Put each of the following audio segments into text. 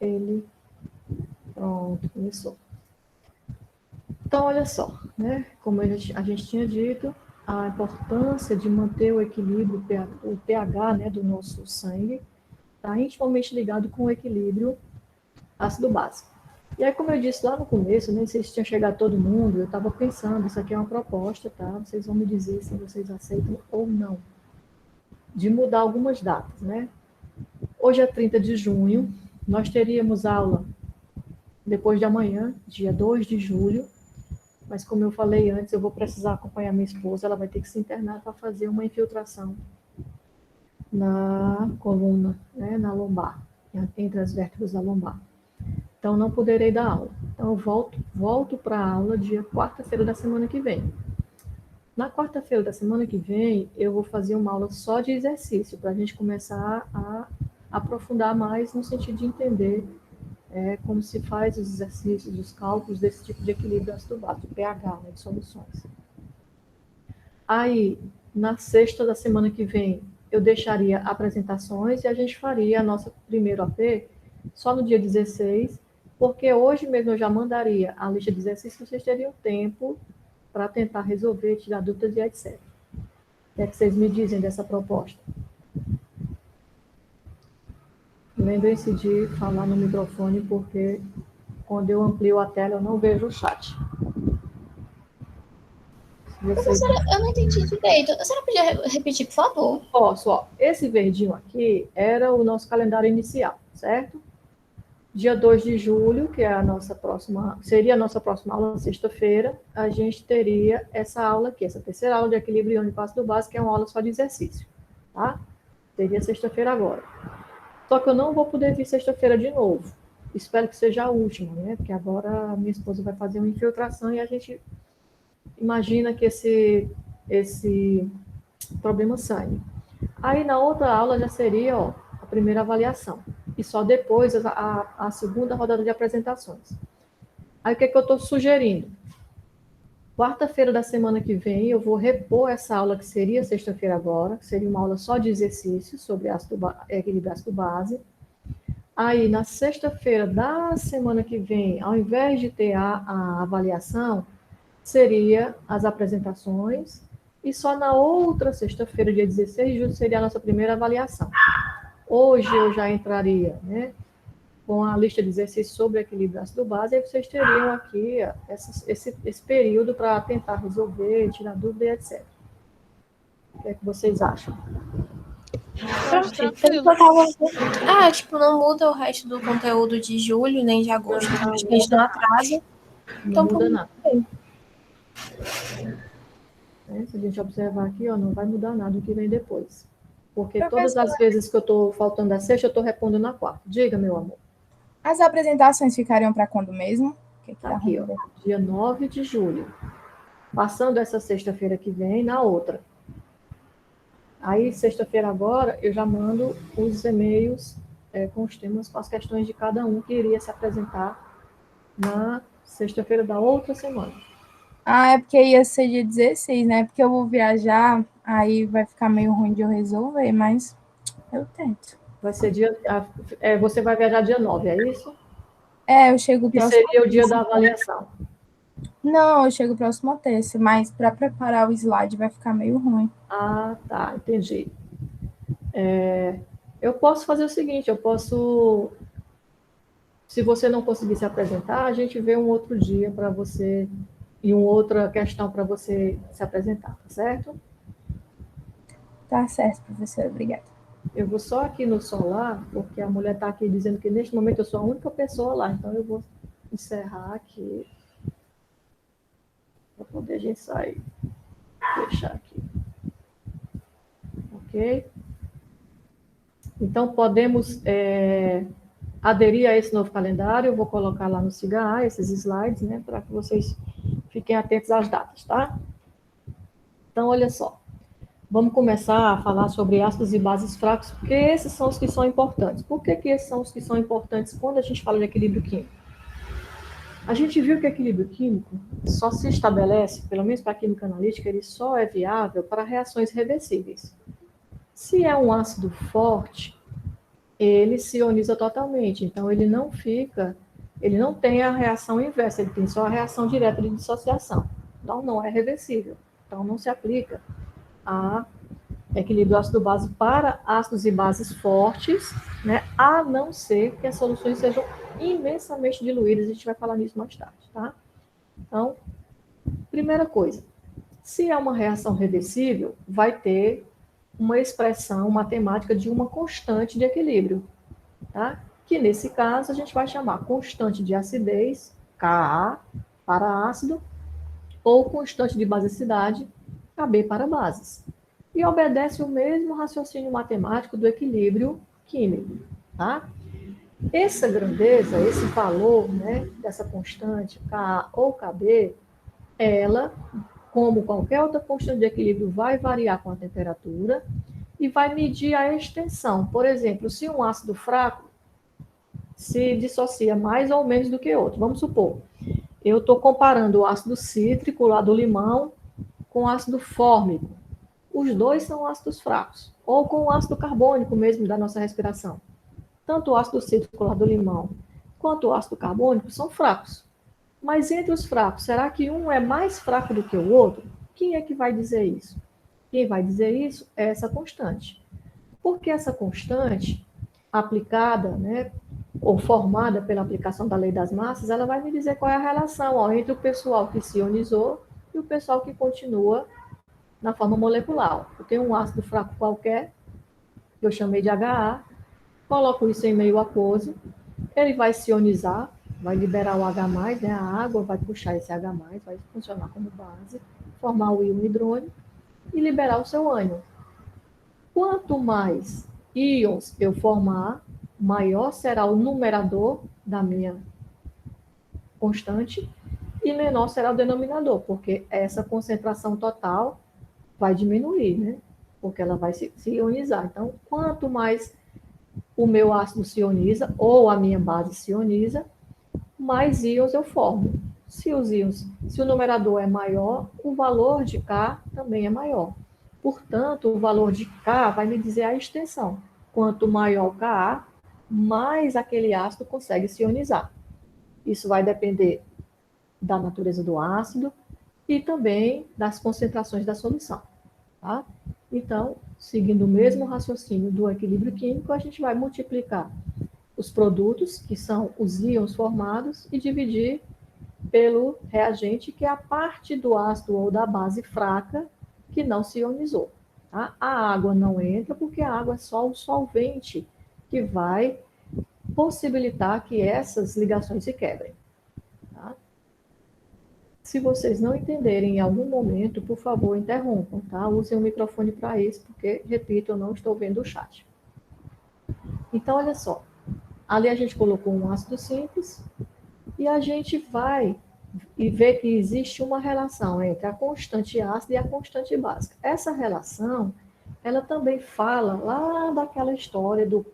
ele... Pronto, começou. Então, olha só, né? Como a gente tinha dito, a importância de manter o equilíbrio, o pH, né, do nosso sangue, está intimamente ligado com o equilíbrio ácido-básico. E aí, como eu disse lá no começo, nem sei se tinha chegado todo mundo, eu estava pensando, isso aqui é uma proposta, tá? Vocês vão me dizer se vocês aceitam ou não, de mudar algumas datas, né? Hoje é 30 de junho, nós teríamos aula depois de amanhã, dia 2 de julho, mas como eu falei antes, eu vou precisar acompanhar minha esposa, ela vai ter que se internar para fazer uma infiltração na coluna, né, na lombar, entre as vértebras da lombar. Então, não poderei dar aula. Então, eu volto para a aula dia quarta-feira da semana que vem. Na quarta-feira da semana que vem, eu vou fazer uma aula só de exercício, para a gente começar a aprofundar mais no sentido de entender como se faz os exercícios, os cálculos desse tipo de equilíbrio ácido-básico, de pH, né, de soluções. Aí, na sexta da semana que vem, eu deixaria apresentações e a gente faria a nossa primeiro AP só no dia 16, porque hoje mesmo eu já mandaria a lista de exercícios, vocês teriam tempo para tentar resolver, tirar dúvidas e etc. O que é que vocês me dizem dessa proposta? Lembrem-se de falar no microfone, porque quando eu amplio a tela, eu não vejo o chat. Professora, eu não entendi direito. A senhora podia repetir, por favor? Posso, ó. Esse verdinho aqui era o nosso calendário inicial, certo? Dia 2 de julho, que é seria a nossa próxima aula, sexta-feira, a gente teria essa aula aqui, essa terceira aula de equilíbrio iônico ácido básico, que é uma aula só de exercício, tá? Teria sexta-feira agora. Só que eu não vou poder vir sexta-feira de novo. Espero que seja a última, né? Porque agora a minha esposa vai fazer uma infiltração e a gente imagina que esse problema saia. Aí na outra aula já seria, ó, a primeira avaliação. E só depois a segunda rodada de apresentações. Aí o que é que eu estou sugerindo? Quarta-feira da semana que vem eu vou repor essa aula que seria sexta-feira agora, que seria uma aula só de exercícios sobre equilíbrio ácido-base. Aí na sexta-feira da semana que vem, ao invés de ter a avaliação, seria as apresentações, e só na outra sexta-feira, dia 16 de julho, seria a nossa primeira avaliação. Hoje eu já entraria, né, com a lista de exercícios sobre equilíbrio ácido-base, aí vocês teriam aqui esse período para tentar resolver, tirar dúvida e etc. O que é que vocês acham? Tranquilo. Tipo, não muda o resto do conteúdo de julho, nem de agosto. Não, acho que a gente não atrasa. Não muda nada. Se a gente observar aqui, ó, não vai mudar nada o que vem depois. Porque todas as vezes que eu estou faltando da sexta, eu estou repondo na quarta. Diga, meu amor. As apresentações ficariam para quando mesmo? Tá aqui, ó, dia 9 de julho. Passando essa sexta-feira que vem, na outra. Aí, sexta-feira agora, eu já mando os e-mails com os temas, com as questões de cada um que iria se apresentar na sexta-feira da outra semana. Ah, é porque ia ser dia 16, né? Porque eu vou viajar, aí vai ficar meio ruim de eu resolver, mas eu tento. Vai ser você vai viajar dia 9, é isso? Eu chego próximo. Que seria o dia da avaliação. Não, eu chego próximo a terça, mas para preparar o slide vai ficar meio ruim. Ah, tá, entendi. Eu posso fazer o seguinte, se você não conseguir se apresentar, a gente vê um outro dia para você, e uma outra questão para você se apresentar, tá certo? Tá certo, professora, obrigada. Eu vou só aqui no solar, porque a mulher está aqui dizendo que neste momento eu sou a única pessoa lá, então eu vou encerrar aqui, para poder a gente sair, fechar aqui. Ok? Então, podemos aderir a esse novo calendário, eu vou colocar lá no SIGA esses slides, né, para que vocês fiquem atentos às datas, tá? Então, olha só. Vamos começar a falar sobre ácidos e bases fracos, porque esses são os que são importantes. Por que esses são os que são importantes quando a gente fala de equilíbrio químico? A gente viu que o equilíbrio químico só se estabelece, pelo menos para a química analítica, ele só é viável para reações reversíveis. Se é um ácido forte, ele se ioniza totalmente. Então, ele não tem a reação inversa, ele tem só a reação direta de dissociação. Então, não é reversível. Então, não se aplica a equilíbrio ácido-base para ácidos e bases fortes, né? A não ser que as soluções sejam imensamente diluídas, a gente vai falar nisso mais tarde, tá? Então, primeira coisa, se é uma reação reversível, vai ter uma expressão matemática de uma constante de equilíbrio, tá? Que nesse caso a gente vai chamar constante de acidez, Ka, para ácido, ou constante de basicidade, Kb para bases. E obedece o mesmo raciocínio matemático do equilíbrio químico, tá? Essa grandeza, esse valor, né, dessa constante, Ka ou Kb, ela, como qualquer outra constante de equilíbrio, vai variar com a temperatura e vai medir a extensão. Por exemplo, se um ácido fraco se dissocia mais ou menos do que outro. Vamos supor, eu estou comparando o ácido cítrico lá do limão com o ácido fórmico. Os dois são ácidos fracos. Ou com o ácido carbônico mesmo da nossa respiração. Tanto o ácido cítrico lá do limão quanto o ácido carbônico são fracos. Mas entre os fracos, será que um é mais fraco do que o outro? Quem é que vai dizer isso? Quem vai dizer isso é essa constante. Porque essa constante, aplicada, né, ou formada pela aplicação da lei das massas, ela vai me dizer qual é a relação ó, entre o pessoal que se ionizou e o pessoal que continua na forma molecular. Eu tenho um ácido fraco qualquer, que eu chamei de HA, coloco isso em meio aquoso, ele vai se ionizar, vai liberar o H+, né, a água vai puxar esse H+, vai funcionar como base, formar o íon hidrônio e liberar o seu ânion. Quanto mais íons eu formar, maior será o numerador da minha constante e menor será o denominador, porque essa concentração total vai diminuir, né? Porque ela vai se ionizar. Então, quanto mais o meu ácido se ioniza, ou a minha base se ioniza, mais íons eu formo. Se o numerador é maior, o valor de K também é maior. Portanto, o valor de K vai me dizer a extensão. Quanto maior o Ka, mais aquele ácido consegue se ionizar. Isso vai depender da natureza do ácido e também das concentrações da solução. Tá? Então, seguindo o mesmo raciocínio do equilíbrio químico, a gente vai multiplicar os produtos, que são os íons formados, e dividir pelo reagente, que é a parte do ácido ou da base fraca que não se ionizou. Tá? A água não entra, porque a água é só o solvente que vai possibilitar que essas ligações se quebrem. Tá? Se vocês não entenderem em algum momento, por favor, interrompam, tá? Usem o microfone para isso, porque, repito, eu não estou vendo o chat. Então, olha só. Ali a gente colocou um ácido simples e a gente vai e ver que existe uma relação entre a constante ácida e a constante básica. Essa relação, ela também fala lá daquela história do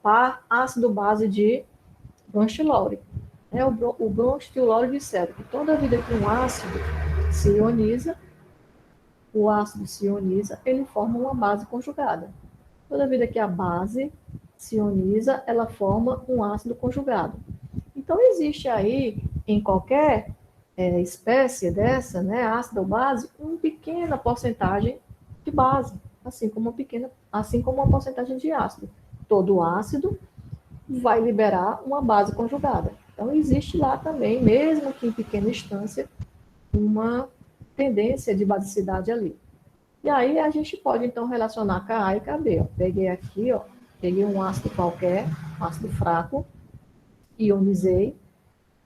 par ácido-base de Bronsted-Lowry. O Bronsted-Lowry disseram que toda vida que um ácido se ioniza, o ácido se ioniza, ele forma uma base conjugada. Toda vida que a base se ioniza, ela forma um ácido conjugado. Então, existe aí, em qualquer espécie dessa, né, ácido ou base, uma pequena porcentagem de base, assim como uma porcentagem de ácido. Todo ácido vai liberar uma base conjugada. Então, existe lá também, mesmo que em pequena instância, uma tendência de basicidade ali. E aí a gente pode, então, relacionar Ka e Kb. Ó. Peguei aqui, ó, peguei um ácido qualquer, um ácido fraco, ionizei.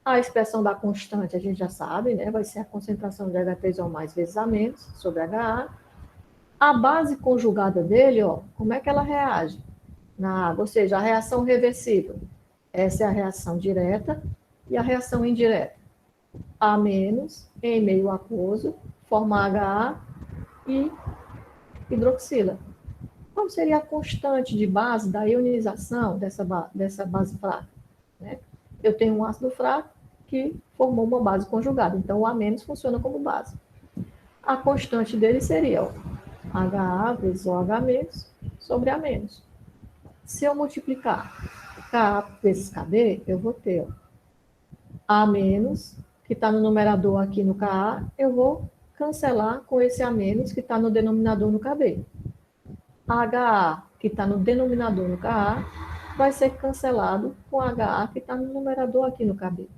A expressão da constante a gente já sabe, né? Vai ser a concentração de H3O+ vezes A- sobre HA. A base conjugada dele, ó, como é que ela reage na água? Ou seja, a reação reversível. Essa é a reação direta e a reação indireta. A- em meio aquoso, forma HA e hidroxila. Qual seria a constante de base da ionização dessa base fraca? Né? Eu tenho um ácido fraco que formou uma base conjugada, então o A- funciona como base. A constante dele seria ó, HA vezes OH- sobre A-. Se eu multiplicar Ka vezes Kb, eu vou ter ó, A menos, que está no numerador aqui no Ka, eu vou cancelar com esse A menos, que está no denominador no Kb. HA, que está no denominador no Ka, vai ser cancelado com HA, que está no numerador aqui no Kb.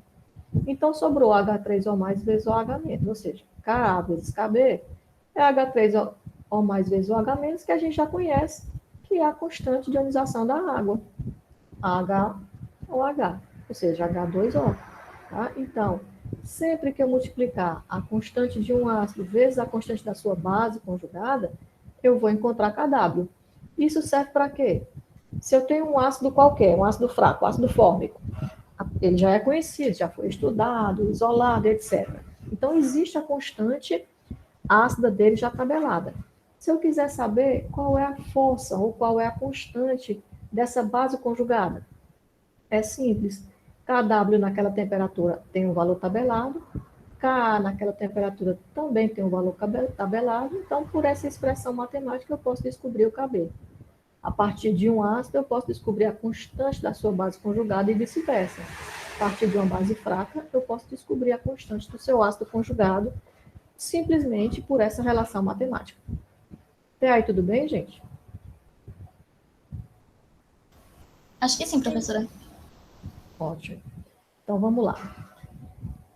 Então, sobrou H3O mais vezes OH menos, ou seja, Ka vezes Kb é H3O mais vezes OH menos, que a gente já conhece, que é a constante de ionização da água, HOH, ou seja, H2O. Tá? Então, sempre que eu multiplicar a constante de um ácido vezes a constante da sua base conjugada, eu vou encontrar Kw. Isso serve para quê? Se eu tenho um ácido qualquer, um ácido fraco, ácido fórmico, ele já é conhecido, já foi estudado, isolado, etc. Então, existe a constante ácida dele já tabelada. Se eu quiser saber qual é a força ou qual é a constante dessa base conjugada, é simples. Kw naquela temperatura tem um valor tabelado, Ka naquela temperatura também tem um valor tabelado, então, por essa expressão matemática, eu posso descobrir o Kb. A partir de um ácido, eu posso descobrir a constante da sua base conjugada e vice-versa. A partir de uma base fraca, eu posso descobrir a constante do seu ácido conjugado, simplesmente por essa relação matemática. Até aí, tudo bem, gente? Acho que sim, professora. Ótimo. Então, vamos lá.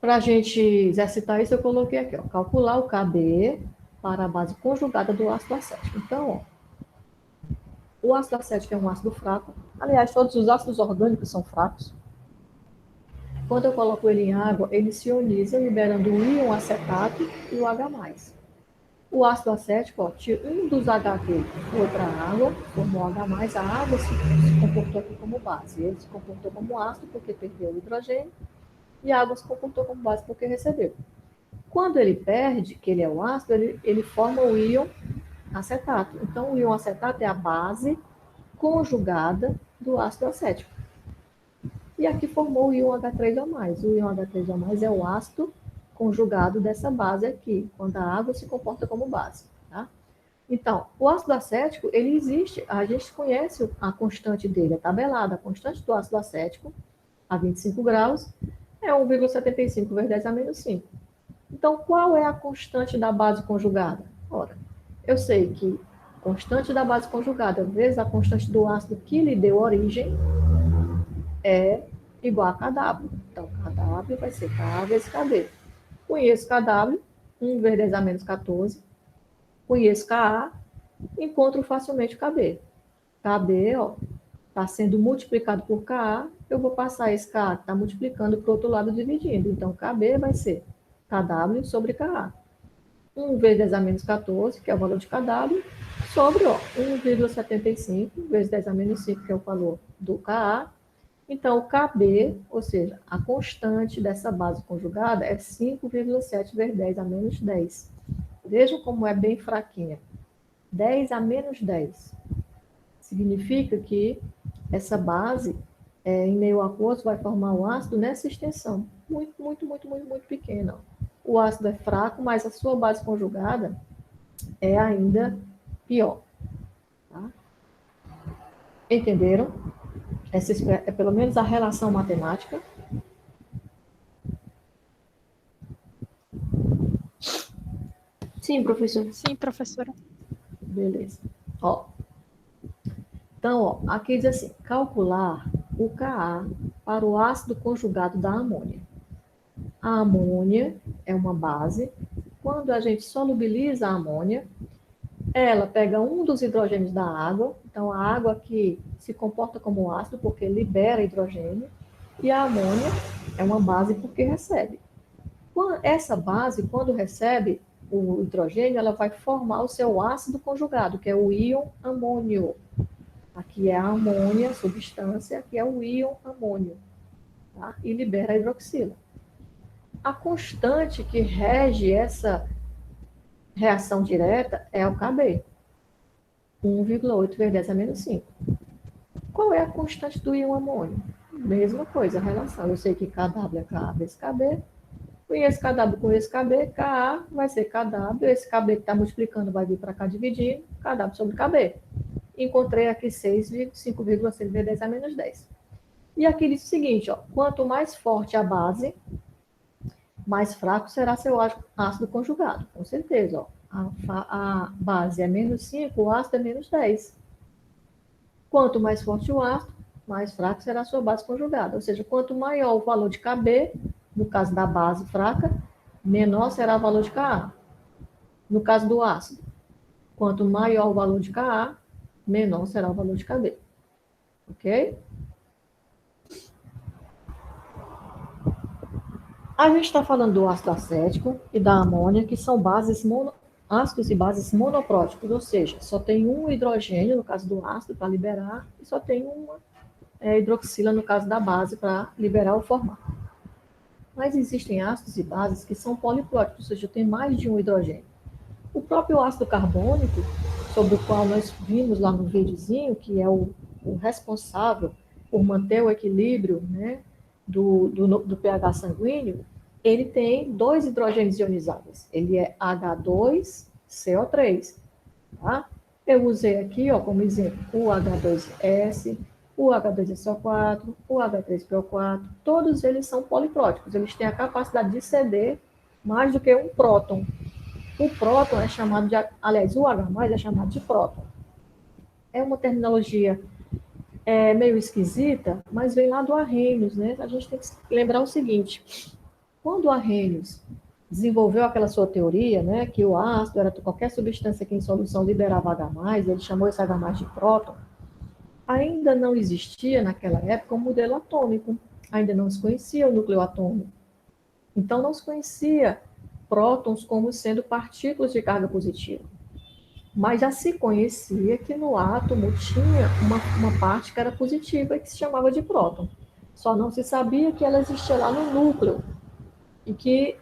Para a gente exercitar isso, eu coloquei aqui, ó, calcular o Kb para a base conjugada do ácido acético. Então, ó, o ácido acético é um ácido fraco. Aliás, todos os ácidos orgânicos são fracos. Quando eu coloco ele em água, ele se ioniza, liberando o íon acetato e o H+. O ácido acético, ó, um dos H aqui foi para a água, formou H+, a água se comportou aqui como base. Ele se comportou como ácido porque perdeu o hidrogênio, e a água se comportou como base porque recebeu. Quando ele perde, que ele é o ácido, ele forma o íon acetato. Então, o íon acetato é a base conjugada do ácido acético. E aqui formou o íon H3O+. O íon H3O+, é o ácido conjugado dessa base aqui, quando a água se comporta como base. Tá? Então, o ácido acético, ele existe, a gente conhece a constante dele, é tabelada. A constante do ácido acético, a 25 graus, é 1,75 vezes 10 a menos 5. Então, qual é a constante da base conjugada? Ora, eu sei que a constante da base conjugada vezes a constante do ácido que lhe deu origem é igual a Kw. Então, Kw vai ser K vezes Kb. Conheço Kw, 1 vezes 10 a menos 14. Conheço Ka, encontro facilmente Kb. Kb, ó, está sendo multiplicado por Ka, eu vou passar esse Ka, que está multiplicando para o outro lado, dividindo. Então, Kb vai ser Kw sobre Ka. 1 vezes 10 a menos 14, que é o valor de Kw, sobre 1,75 vezes 10 a menos 5, que é o valor do Ka. Então, o Kb, ou seja, a constante dessa base conjugada é 5,7 vezes 10 a menos 10. Vejam como é bem fraquinha. 10 a menos 10. Significa que essa base, em meio aquoso, vai formar um ácido nessa extensão. Muito, muito, muito, muito, muito pequena. O ácido é fraco, mas a sua base conjugada é ainda pior. Tá? Entenderam? Essa é pelo menos a relação matemática. Sim, professor. Sim, professora. Beleza. Ó. Então, ó, aqui diz assim, calcular o Ka para o ácido conjugado da amônia. A amônia é uma base. Quando a gente solubiliza a amônia, ela pega um dos hidrogênios da água, então a água aqui se comporta como ácido porque libera hidrogênio, e a amônia é uma base porque recebe. Essa base, quando recebe o hidrogênio, ela vai formar o seu ácido conjugado, que é o íon amônio. Aqui é a amônia, substância, aqui é o íon amônio, tá? E libera a hidroxila. A constante que rege essa reação direta é o Kb, 1,8 vezes 10 a menos 5. Qual é a constante do íon amônio? Mesma coisa, a relação. Eu sei que Kw é Ka vezes Kb. Conheço Kw, conheço Kb. Ka vai ser Kw. Esse Kb que está multiplicando vai vir para cá dividindo. Kw sobre Kb. encontrei aqui 5,6 vezes 10 a menos 10. E aqui diz o seguinte, ó, quanto mais forte a base, mais fraco será seu ácido conjugado. Com certeza, ó. A base é menos 5, o ácido é menos 10. Quanto mais forte o ácido, mais fraco será a sua base conjugada. Ou seja, quanto maior o valor de Kb, no caso da base fraca, menor será o valor de Ka. No caso do ácido, quanto maior o valor de Ka, menor será o valor de Kb. Ok? A gente está falando do ácido acético e da amônia, que são ácidos e bases monopróticos, ou seja, só tem um hidrogênio, no caso do ácido, para liberar, e só tem uma hidroxila, no caso da base, para liberar o formato. Mas existem ácidos e bases que são polipróticos, ou seja, tem mais de um hidrogênio. O próprio ácido carbônico, sobre o qual nós vimos lá no videozinho, que é o responsável por manter o equilíbrio, né, do pH sanguíneo, ele tem 2 hidrogênios ionizáveis. Ele é H2CO3. Tá? Eu usei aqui, ó, como exemplo, o H2S, o H2SO4, o H3PO4. Todos eles são polipróticos. Eles têm a capacidade de ceder mais do que um próton. O próton é chamado de... Aliás, o H+ é chamado de próton. É uma terminologia meio esquisita, mas vem lá do Arrhenius, né? A gente tem que lembrar o seguinte. Quando o Arrhenius desenvolveu aquela sua teoria, né, que o ácido era qualquer substância que em solução liberava H+, ele chamou esse H+ de próton, ainda não existia naquela época um modelo atômico, ainda não se conhecia o núcleo atômico. Então não se conhecia prótons como sendo partículas de carga positiva. Mas já se conhecia que no átomo tinha uma parte que era positiva e que se chamava de próton. Só não se sabia que ela existia lá no núcleo e que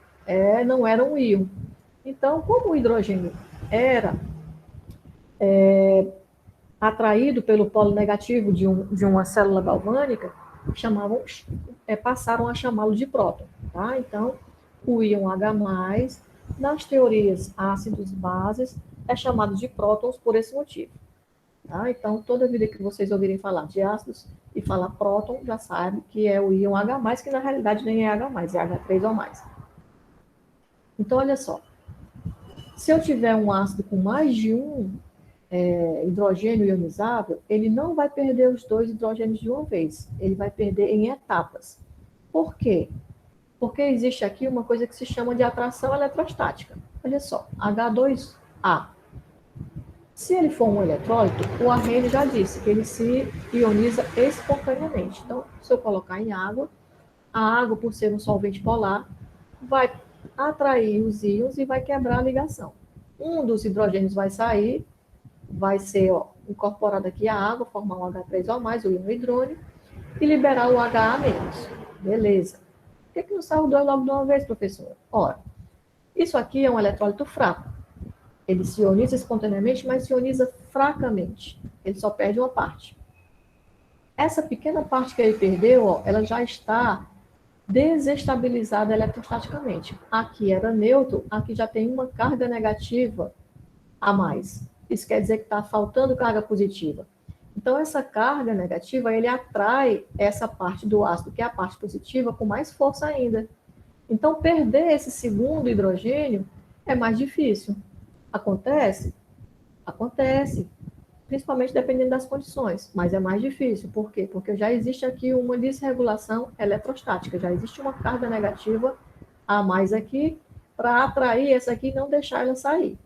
não era um íon. Então, como o hidrogênio era atraído pelo polo negativo de uma célula galvânica, passaram a chamá-lo de próton. Tá? Então, o íon H+, nas teorias ácidos bases, é chamado de prótons por esse motivo. Tá? Então, toda vida que vocês ouvirem falar de ácidos e falar próton, já sabe que é o íon H+, que na realidade nem é H+, é H3 ou mais. Então, olha só. Se eu tiver um ácido com mais de um hidrogênio ionizável, ele não vai perder os 2 hidrogênios de uma vez. Ele vai perder em etapas. Por quê? Porque existe aqui uma coisa que se chama de atração eletrostática. Olha só, H2A. Se ele for um eletrólito, o Arrhenius já disse que ele se ioniza espontaneamente. Então, se eu colocar em água, a água, por ser um solvente polar, vai atrair os íons e vai quebrar a ligação. Um dos hidrogênios vai sair, vai ser incorporado aqui à água, formar um H3O+, o íon hidrônio, e liberar o HA-. Beleza. Por que não sai o 2 logo de uma vez, professora? Ora, isso aqui é um eletrólito fraco. Ele se ioniza espontaneamente, mas se ioniza fracamente. Ele só perde uma parte. Essa pequena parte que ele perdeu, ela já está desestabilizada eletrostaticamente. Aqui era neutro, aqui já tem uma carga negativa a mais. Isso quer dizer que está faltando carga positiva. Então, essa carga negativa, ele atrai essa parte do ácido, que é a parte positiva, com mais força ainda. Então, perder esse segundo hidrogênio é mais difícil. Acontece? Acontece. Principalmente dependendo das condições, mas é mais difícil. Por quê? Porque já existe aqui uma desregulação eletrostática, já existe uma carga negativa a mais aqui para atrair essa aqui e não deixar ela sair.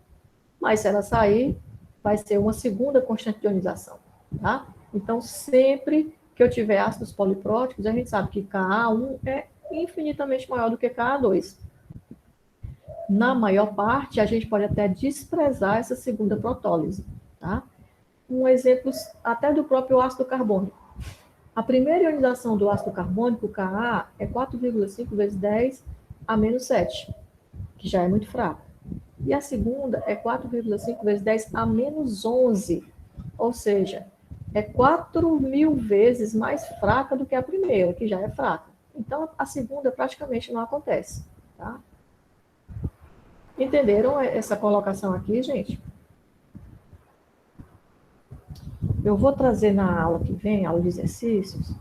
Mas se ela sair, vai ser uma segunda constante de ionização. Tá? Então, sempre que eu tiver ácidos polipróticos, a gente sabe que Ka1 é infinitamente maior do que Ka2. Na maior parte, a gente pode até desprezar essa segunda protólise. Tá? Um exemplo até do próprio ácido carbônico. A primeira ionização do ácido carbônico, Ka, é 4,5 vezes 10 a menos 7, que já é muito fraco. E a segunda é 4,5 vezes 10 a menos 11, ou seja, é 4.000 vezes mais fraca do que a primeira, que já é fraca. Então, a segunda praticamente não acontece. Tá? Entenderam essa colocação aqui, gente? eu vou trazer na aula que vem, aula de exercícios,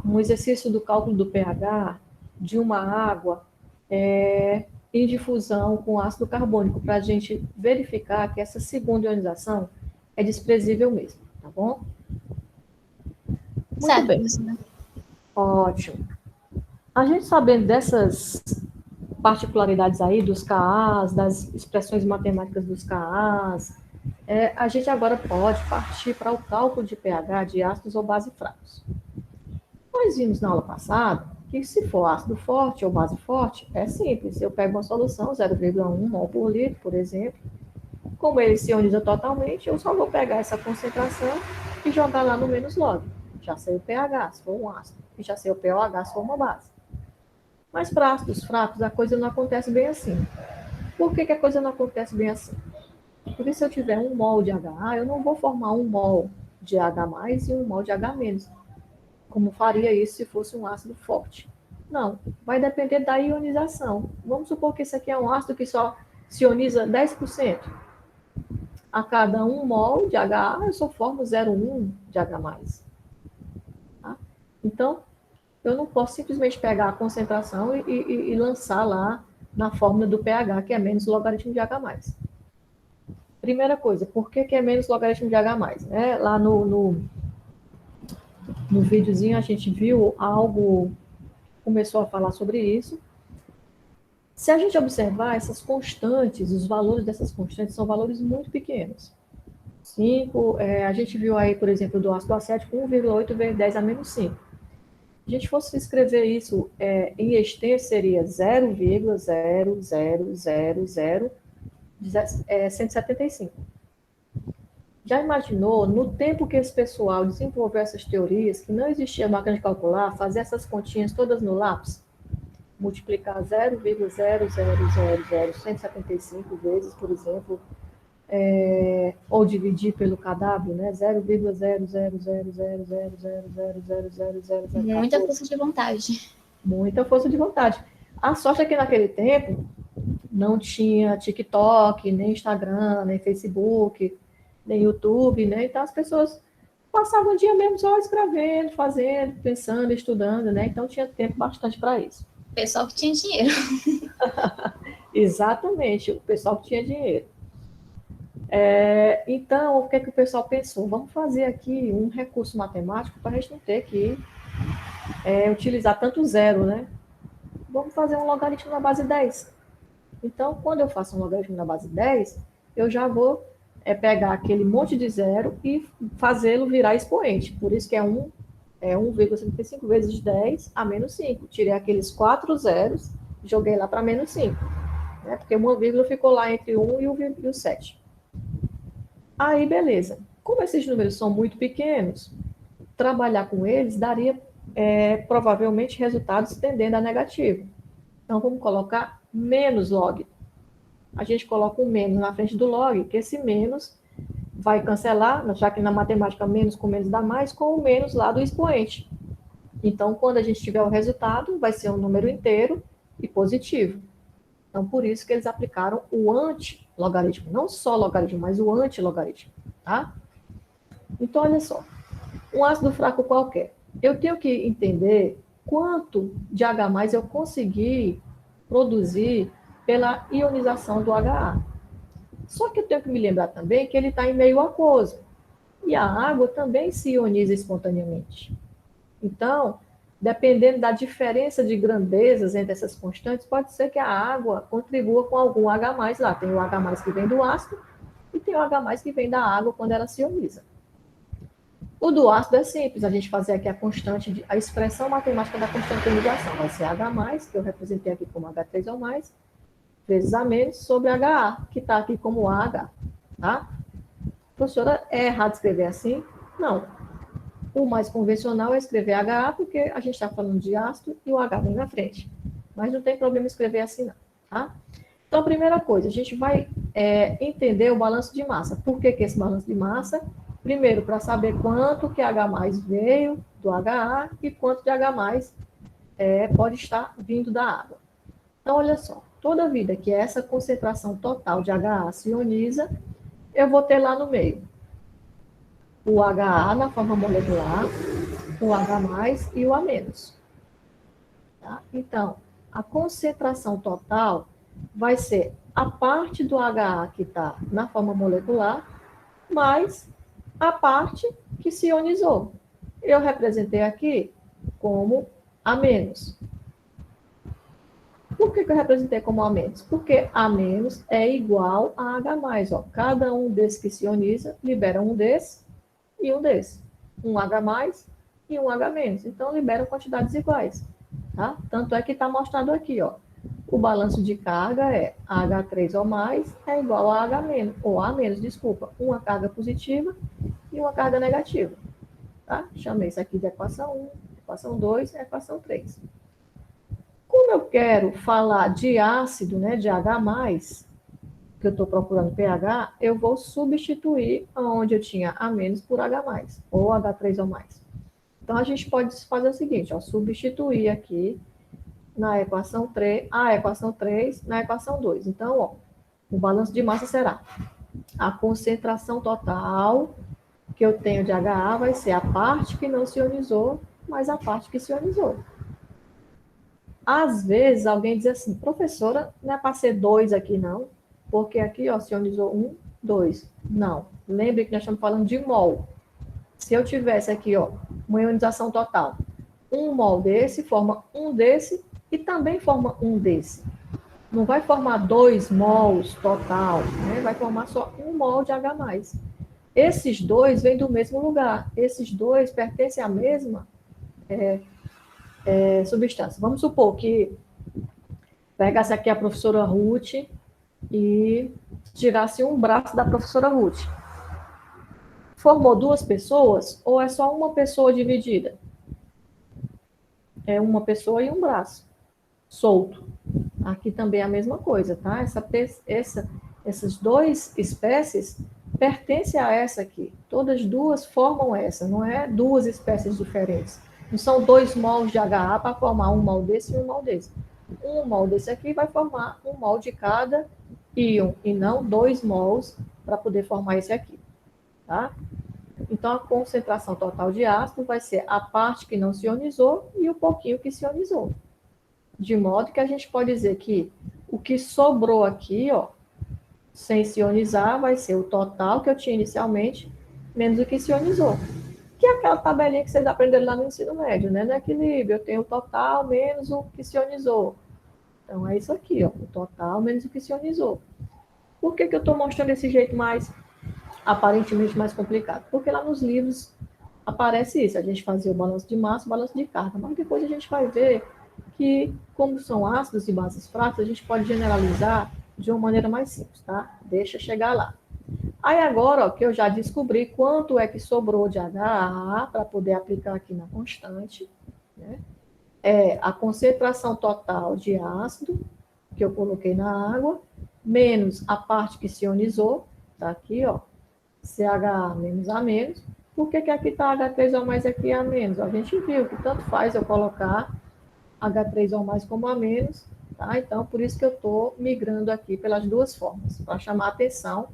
um exercício do cálculo do pH de uma água em difusão com ácido carbônico, para a gente verificar que essa segunda ionização é desprezível mesmo, tá bom? Muito Certo, bem. professora. Ótimo. A gente sabendo dessas particularidades aí dos KAs, das expressões matemáticas dos KAs, a gente agora pode partir para o cálculo de pH de ácidos ou base fracos. Nós vimos na aula passada que se for ácido forte ou base forte, é simples. Eu pego uma solução, 0,1 mol por litro, por exemplo. Como ele se ioniza totalmente, eu só vou pegar essa concentração e jogar lá no menos log. Já sei o pH, se for um ácido, e já sei o pOH, se for uma base. Mas para ácidos fracos, a coisa não acontece bem assim. Por que a coisa não acontece bem assim? Porque se eu tiver 1 mol de HA, eu não vou formar 1 mol de H+, e 1 mol de H-, como faria isso se fosse um ácido forte. Não, vai depender da ionização. Vamos supor que esse aqui é um ácido que só se ioniza 10%. A cada 1 mol de HA, eu só formo 0,1 de H+. Tá? Então, eu não posso simplesmente pegar a concentração e lançar lá na fórmula do pH, que é menos logaritmo de H+. Primeira coisa, por que é menos logaritmo de H+? Lá no videozinho a gente viu algo, começou a falar sobre isso. Se a gente observar essas constantes, os valores dessas constantes são valores muito pequenos. 5, a gente viu aí, por exemplo, do ácido acético, 1,8 vezes 10 a menos 5. Se a gente fosse escrever isso em extenso, seria 0,0000175. Já imaginou, no tempo que esse pessoal desenvolveu essas teorias, que não existia máquina de calcular, fazer essas continhas todas no lápis? Multiplicar 0,0000175 vezes, por exemplo, ou dividir pelo KW, né? 0,0000000000000. Muita força de vontade. Muita força de vontade. A sorte é que naquele tempo não tinha TikTok, nem Instagram, nem Facebook, nem YouTube, né? Então as pessoas passavam o dia mesmo só escrevendo, fazendo, pensando, estudando, né? Então tinha tempo bastante para isso. Pessoal que tinha dinheiro. Exatamente, o pessoal que tinha dinheiro. Então, o que o pessoal pensou? Vamos fazer aqui um recurso matemático para a gente não ter que utilizar tanto zero, né? Vamos fazer um logaritmo na base 10. Então, quando eu faço um logaritmo na base 10, eu já vou pegar aquele monte de zero e fazê-lo virar expoente. Por isso que é 1,75 vezes 10 a menos 5. Tirei aqueles 4 zeros, joguei lá para menos 5. Né? Porque uma vírgula ficou lá entre 1 e o 7. Aí, beleza. Como esses números são muito pequenos, trabalhar com eles daria provavelmente resultados tendendo a negativo. Então, vamos colocar menos log. A gente coloca um menos na frente do log, que esse menos vai cancelar, já que na matemática menos com menos dá mais, com o menos lá do expoente. Então, quando a gente tiver o resultado, vai ser um número inteiro e positivo. Então, por isso que eles aplicaram o anti-logaritmo. Não só logaritmo, mas o anti-logaritmo. Tá? Então, olha só. Um ácido fraco qualquer. Eu tenho que entender quanto de H+ eu consegui produzir pela ionização do HA. Só que eu tenho que me lembrar também que ele está em meio aquoso. E a água também se ioniza espontaneamente. Então, dependendo da diferença de grandezas entre essas constantes, pode ser que a água contribua com algum H+ lá. Tem o H+ que vem do ácido e tem o H+ que vem da água quando ela se ioniza. O do ácido é simples, a gente fazer aqui a expressão matemática da constante de ionização. Vai ser H+, que eu representei aqui como H3 ou mais, vezes A menos sobre HA, que está aqui como AH. Tá? Professora, é errado escrever assim? Não. O mais convencional é escrever HA, porque a gente está falando de ácido e o H vem na frente. Mas não tem problema escrever assim, não. Tá? Então, a primeira coisa, a gente vai entender o balanço de massa. Por que esse balanço de massa? Primeiro, para saber quanto que H+ veio do HA e quanto de H+ pode estar vindo da água. Então, olha só, toda vida que essa concentração total de HA se ioniza, eu vou ter lá no meio o HA na forma molecular, o H+, e o A-. Tá? Então, a concentração total vai ser a parte do HA que está na forma molecular, mais a parte que se ionizou. Eu representei aqui como A-. Por que eu representei como A-? Porque A- é igual a H+. Ó. Cada um desses que se ioniza libera um desse e um desse. Um H+ e um H-. Então, liberam quantidades iguais. Tá? Tanto é que está mostrado aqui, ó. O balanço de carga é H3O+ é igual a H-, ou A-, desculpa, uma carga positiva e uma carga negativa. Tá? Chamei isso aqui de equação 1, equação 2 e equação 3. Como eu quero falar de ácido, né, de H+, que eu estou procurando pH, eu vou substituir onde eu tinha A- por H+, ou H3O+. Então, a gente pode fazer o seguinte, ó, substituir aqui na equação 3, a equação 3 na equação 2. Então, ó, o balanço de massa será a concentração total que eu tenho de HA vai ser a parte que não se ionizou mais a parte que se ionizou. Às vezes, alguém diz assim, professora, não é para ser 2 aqui, não, porque aqui, ó, se ionizou 1, 2. Não, lembre que nós estamos falando de mol. Se eu tivesse aqui, ó, uma ionização total, um mol desse forma um desse e também forma um desse. Não vai formar 2 mols total, né? Vai formar só um mol de H+. Esses dois vêm do mesmo lugar. Esses dois pertencem à mesma substância. Vamos supor que pegasse aqui a professora Ruth e tirasse um braço da professora Ruth. Formou 2 pessoas ou é só uma pessoa dividida? É uma pessoa e um braço solto. Aqui também é a mesma coisa, tá? Essas 2 espécies pertencem a essa aqui. Todas 2 formam essa, não é 2 espécies diferentes. Não são 2 mols de HA para formar um mol desse e um mol desse. Um mol desse aqui vai formar um mol de cada íon, e não 2 mols para poder formar esse aqui, tá? Então, a concentração total de ácido vai ser a parte que não se ionizou e o pouquinho que se ionizou. De modo que a gente pode dizer que o que sobrou aqui, ó, sem se ionizar, vai ser o total que eu tinha inicialmente, menos o que se ionizou. Que é aquela tabelinha que vocês aprenderam lá no ensino médio, né? No equilíbrio, eu tenho o total menos o que se ionizou. Então, é isso aqui, ó, o total menos o que se ionizou. Por que eu estou mostrando esse jeito mais, aparentemente mais complicado? Porque lá nos livros aparece isso, a gente fazia o balanço de massa, o balanço de carga, mas depois a gente vai ver que, como são ácidos e bases fracas, a gente pode generalizar de uma maneira mais simples, tá? Deixa chegar lá. Aí agora, ó, que eu já descobri quanto é que sobrou de HA para poder aplicar aqui na constante, né? É a concentração total de ácido que eu coloquei na água, menos a parte que se ionizou, tá aqui, ó, CHA menos A menos. Por que aqui está H3O+, aqui é A menos? A gente viu que tanto faz eu colocar H3O+ como A menos, tá? Então, por isso que eu estou migrando aqui pelas 2 formas, para chamar a atenção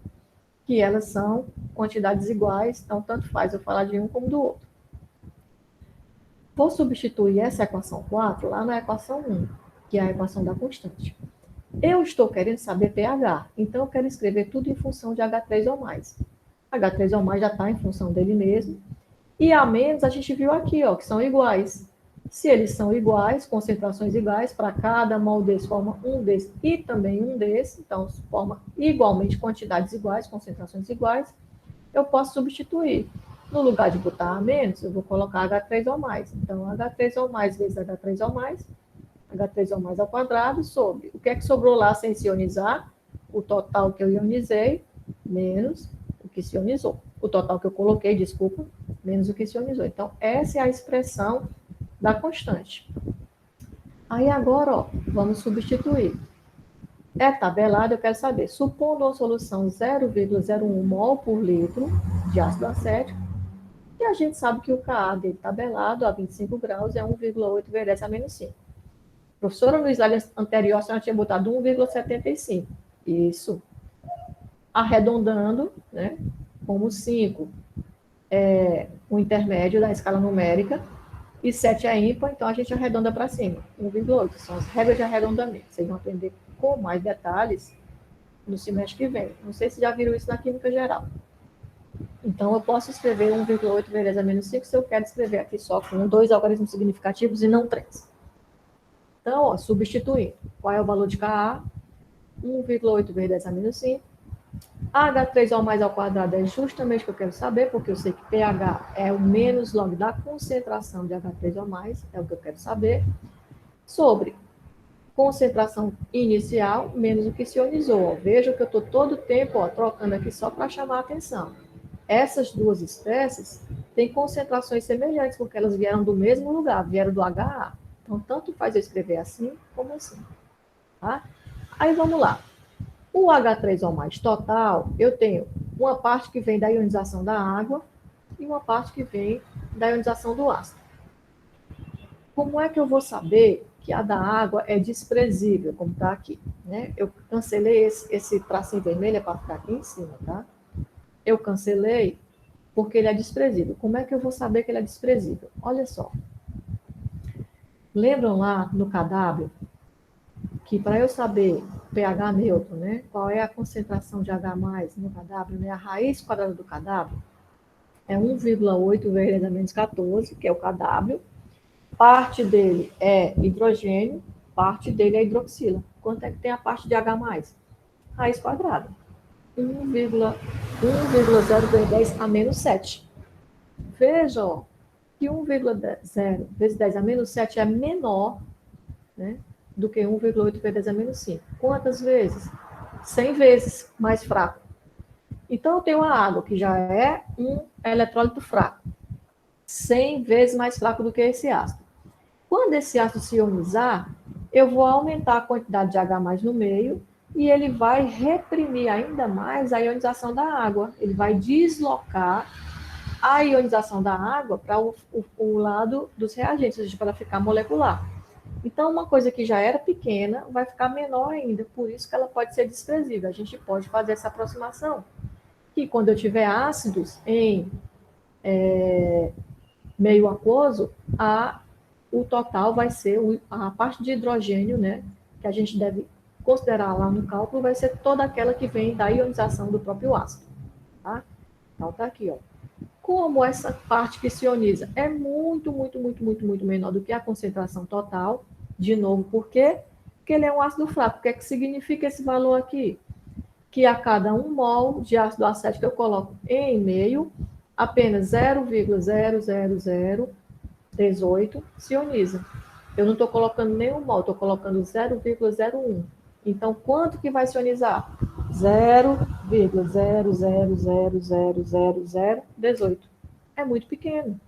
que elas são quantidades iguais, então tanto faz eu falar de um como do outro. Vou substituir essa equação 4 lá na equação 1, que é a equação da constante. Eu estou querendo saber pH, então eu quero escrever tudo em função de H3O+. H3O+ já está em função dele mesmo, e A menos a gente viu aqui, ó, que são iguais. Se eles são iguais, concentrações iguais, para cada mol desse forma um desse e também um desse, então forma igualmente quantidades iguais, concentrações iguais, eu posso substituir. No lugar de botar A menos, eu vou colocar H3O+. Então, H3O+ vezes H3O+, H3O+ ao quadrado sobre. O que é que sobrou lá sem se ionizar? O total que eu ionizei, menos o que se ionizou. O total que eu coloquei, desculpa, menos o que se ionizou. Então, essa é a expressão da constante. Aí agora, ó, vamos substituir. É tabelado, eu quero saber, supondo uma solução 0,01 mol por litro de ácido acético, e a gente sabe que o Ka dele tabelado a 25 graus é 1,8 vezes a menos 5. Professora, no slide anterior, a senhora tinha botado 1,75. Isso. Arredondando, né, como 5. é o intermédio da escala numérica, e 7 é ímpar, então a gente arredonda para cima, 1,8. São as regras de arredondamento. Vocês vão aprender com mais detalhes no semestre que vem. Não sei se já viram isso na Química Geral. Então, eu posso escrever 1,8 vezes 10 a menos 5 se eu quero escrever aqui só com 2 algarismos significativos e não 3. Então, ó, substituindo. Qual é o valor de Ka? 1,8 vezes 10 a menos 5. H3O mais ao quadrado é justamente o que eu quero saber, porque eu sei que pH é o menos log da concentração de H3O mais, é o que eu quero saber, sobre concentração inicial menos o que se ionizou. Ó. Veja que eu estou todo o tempo trocando aqui só para chamar a atenção. Essas duas espécies têm concentrações semelhantes, porque elas vieram do mesmo lugar, vieram do HA. Então, tanto faz eu escrever assim como assim. Tá? Aí, vamos lá. O H3O mais total, eu tenho uma parte que vem da ionização da água e uma parte que vem da ionização do ácido. Como é que eu vou saber que a da água é desprezível, como está aqui? Né? Eu cancelei esse tracinho vermelho para ficar aqui em cima, tá? Eu cancelei porque ele é desprezível. Como é que eu vou saber que ele é desprezível? Olha só. Lembram lá no KW que para eu saber pH neutro, né? Qual é a concentração de H+ no KW, né? A raiz quadrada do KW é 1,8 vezes 10 a menos 14, que é o KW. Parte dele é hidrogênio, parte dele é hidroxila. Quanto é que tem a parte de H+? Raiz quadrada. 1,0 vezes 10 a menos 7. Veja, ó, que 1,0 vezes 10 a menos 7 é menor, né, do que 1,8 vezes 10 a menos 5. Quantas vezes? 100 vezes mais fraco. Então, eu tenho a água, que já é um eletrólito fraco. 100 vezes mais fraco do que esse ácido. Quando esse ácido se ionizar, eu vou aumentar a quantidade de H+ no meio e ele vai reprimir ainda mais a ionização da água. Ele vai deslocar a ionização da água para o lado dos reagentes, ou seja, para ficar molecular. Então, uma coisa que já era pequena vai ficar menor ainda, por isso que ela pode ser desprezível. A gente pode fazer essa aproximação. Que quando eu tiver ácidos em meio aquoso, o total vai ser, a parte de hidrogênio, né, que a gente deve considerar lá no cálculo, vai ser toda aquela que vem da ionização do próprio ácido. Tá? Então, tá aqui, ó. Como essa parte que se ioniza é muito menor do que a concentração total, de novo, por quê? Porque ele é um ácido fraco. O que é que significa esse valor aqui? Que a cada 1 mol de ácido acético eu coloco em meio, apenas 0,00018 se ioniza. Eu não estou colocando nenhum mol, estou colocando 0,01. Então, quanto que vai se ionizar? 0,0000018. É muito pequeno.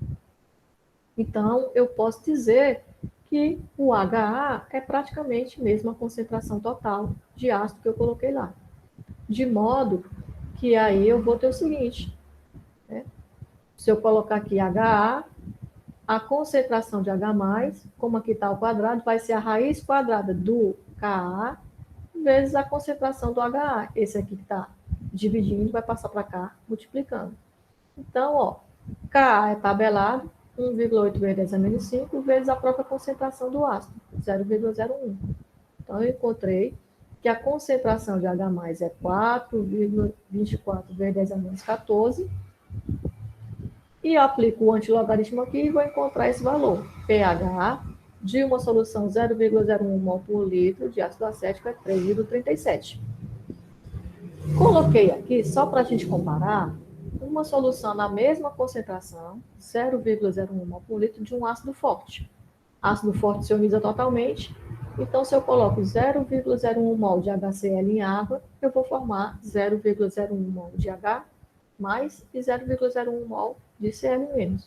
Então, eu posso dizer que o HA é praticamente mesmo a concentração total de ácido que eu coloquei lá. De modo que aí eu vou ter o seguinte, né? Se eu colocar aqui HA, a concentração de H+, como aqui está ao quadrado, vai ser a raiz quadrada do Ka vezes a concentração do HA. Esse aqui que está dividindo vai passar para cá, multiplicando. Então, ó, Ka é tabelado, 1,8 vezes 10 a menos 5, vezes a própria concentração do ácido, 0,01. Então, eu encontrei que a concentração de H+ é 4,24 vezes 10 a menos 14, e eu aplico o antilogaritmo aqui e vou encontrar esse valor. pH de uma solução 0,01 mol por litro de ácido acético é 3,37. Coloquei aqui, só para a gente comparar, uma solução na mesma concentração, 0,01 mol por litro, de um ácido forte. Ácido forte se ioniza totalmente, então se eu coloco 0,01 mol de HCl em água, eu vou formar 0,01 mol de H mais e 0,01 mol de Cl-.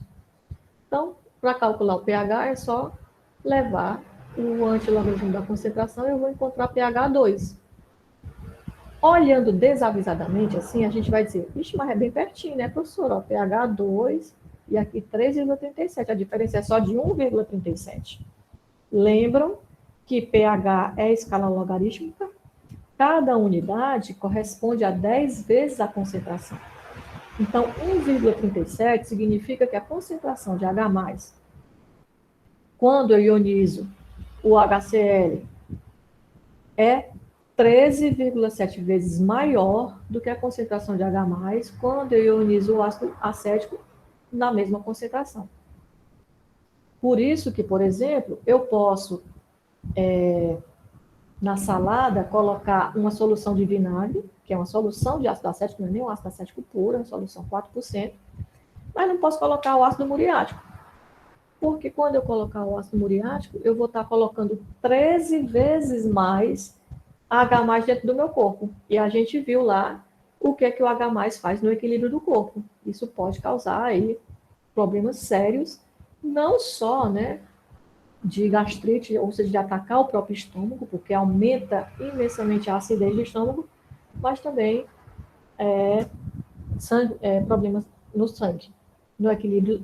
Então, para calcular o pH, é só levar o antilogaritmo da concentração e eu vou encontrar pH 2. Olhando desavisadamente, assim, a gente vai dizer, vixe, mas é bem pertinho, né, professor? Ó, pH 2 e aqui 3,37. A diferença é só de 1,37. Lembram que pH é escala logarítmica? Cada unidade corresponde a 10 vezes a concentração. Então, 1,37 significa que a concentração de H+, quando eu ionizo o HCl, é 13,7 vezes maior do que a concentração de H+, quando eu ionizo o ácido acético na mesma concentração. Por isso que, por exemplo, eu posso, na salada, colocar uma solução de vinagre, que é uma solução de ácido acético, não é nem um ácido acético puro, é uma solução 4%, mas não posso colocar o ácido muriático. Porque quando eu colocar o ácido muriático, eu vou estar colocando 13 vezes mais H+ dentro do meu corpo. E a gente viu lá o que é que o H+ faz no equilíbrio do corpo. Isso pode causar aí problemas sérios, não só, né, de gastrite, ou seja, de atacar o próprio estômago, porque aumenta imensamente a acidez do estômago, mas também problemas no sangue, no equilíbrio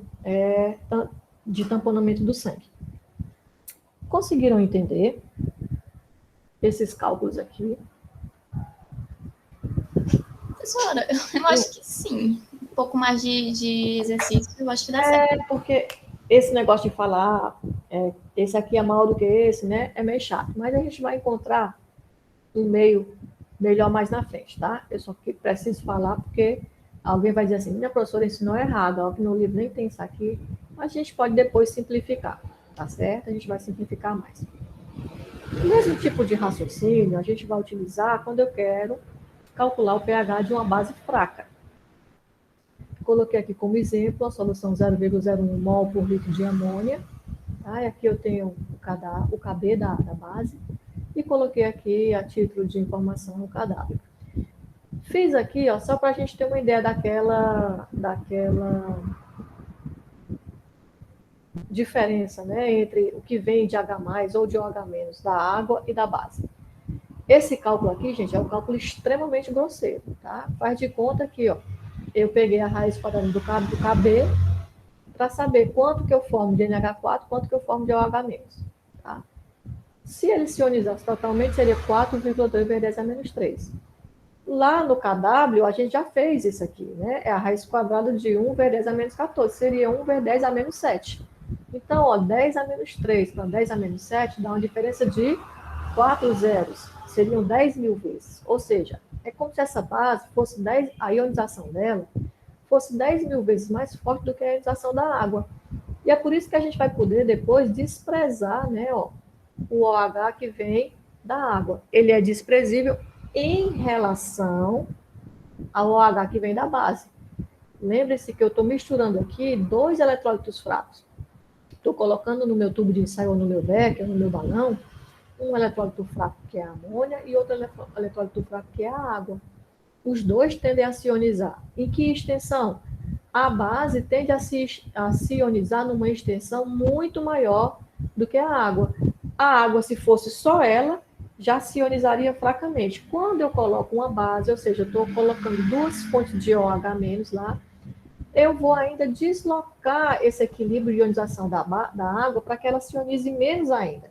de tamponamento do sangue. Conseguiram entender esses cálculos aqui? Professora, eu acho que sim. Um pouco mais de exercício, eu acho que dá certo. Porque esse negócio de falar, esse aqui é maior do que esse, né? É meio chato. Mas a gente vai encontrar um meio melhor mais na frente, tá? Eu só preciso falar porque alguém vai dizer assim, minha professora ensinou errado, ó, que no livro nem tem isso aqui. A gente pode depois simplificar, tá certo? A gente vai simplificar mais. O mesmo tipo de raciocínio a gente vai utilizar quando eu quero calcular o pH de uma base fraca. Coloquei aqui como exemplo a solução 0,01 mol por litro de amônia. Tá? E aqui eu tenho o KB da base. E coloquei aqui a título de informação o cadáver. Fiz aqui, ó, só para a gente ter uma ideia daquela diferença, né, entre o que vem de H+, ou de OH-, da água e da base. Esse cálculo aqui, gente, é um cálculo extremamente grosseiro, tá? Faz de conta que, ó, eu peguei a raiz quadrada do KB para saber quanto que eu formo de NH4, quanto que eu formo de OH-, tá? Se ele se ionizasse totalmente, seria 4,2 vezes 10 a menos 3. Lá no KW, a gente já fez isso aqui, né? É a raiz quadrada de 1 vezes 10 a menos 14, seria 1 vezes 10 a menos 7. Então, ó, 10 a menos 3 para 10 a menos 7 dá uma diferença de 4 zeros. Seriam 10 mil vezes. Ou seja, é como se essa base fosse 10, a ionização dela fosse 10 mil vezes mais forte do que a ionização da água. E é por isso que a gente vai poder depois desprezar, né, ó, o OH que vem da água. Ele é desprezível em relação ao OH que vem da base. Lembre-se que eu estou misturando aqui dois eletrólitos fracos. Estou colocando no meu tubo de ensaio, ou no meu becker, no meu balão, um eletrólito fraco que é a amônia e outro eletrólito fraco que é a água. Os dois tendem a se ionizar. Em que extensão? A base tende a se ionizar numa extensão muito maior do que a água. A água, se fosse só ela, já se ionizaria fracamente. Quando eu coloco uma base, ou seja, eu estou colocando duas fontes de OH- lá, eu vou ainda deslocar esse equilíbrio de ionização da água para que ela se ionize menos ainda.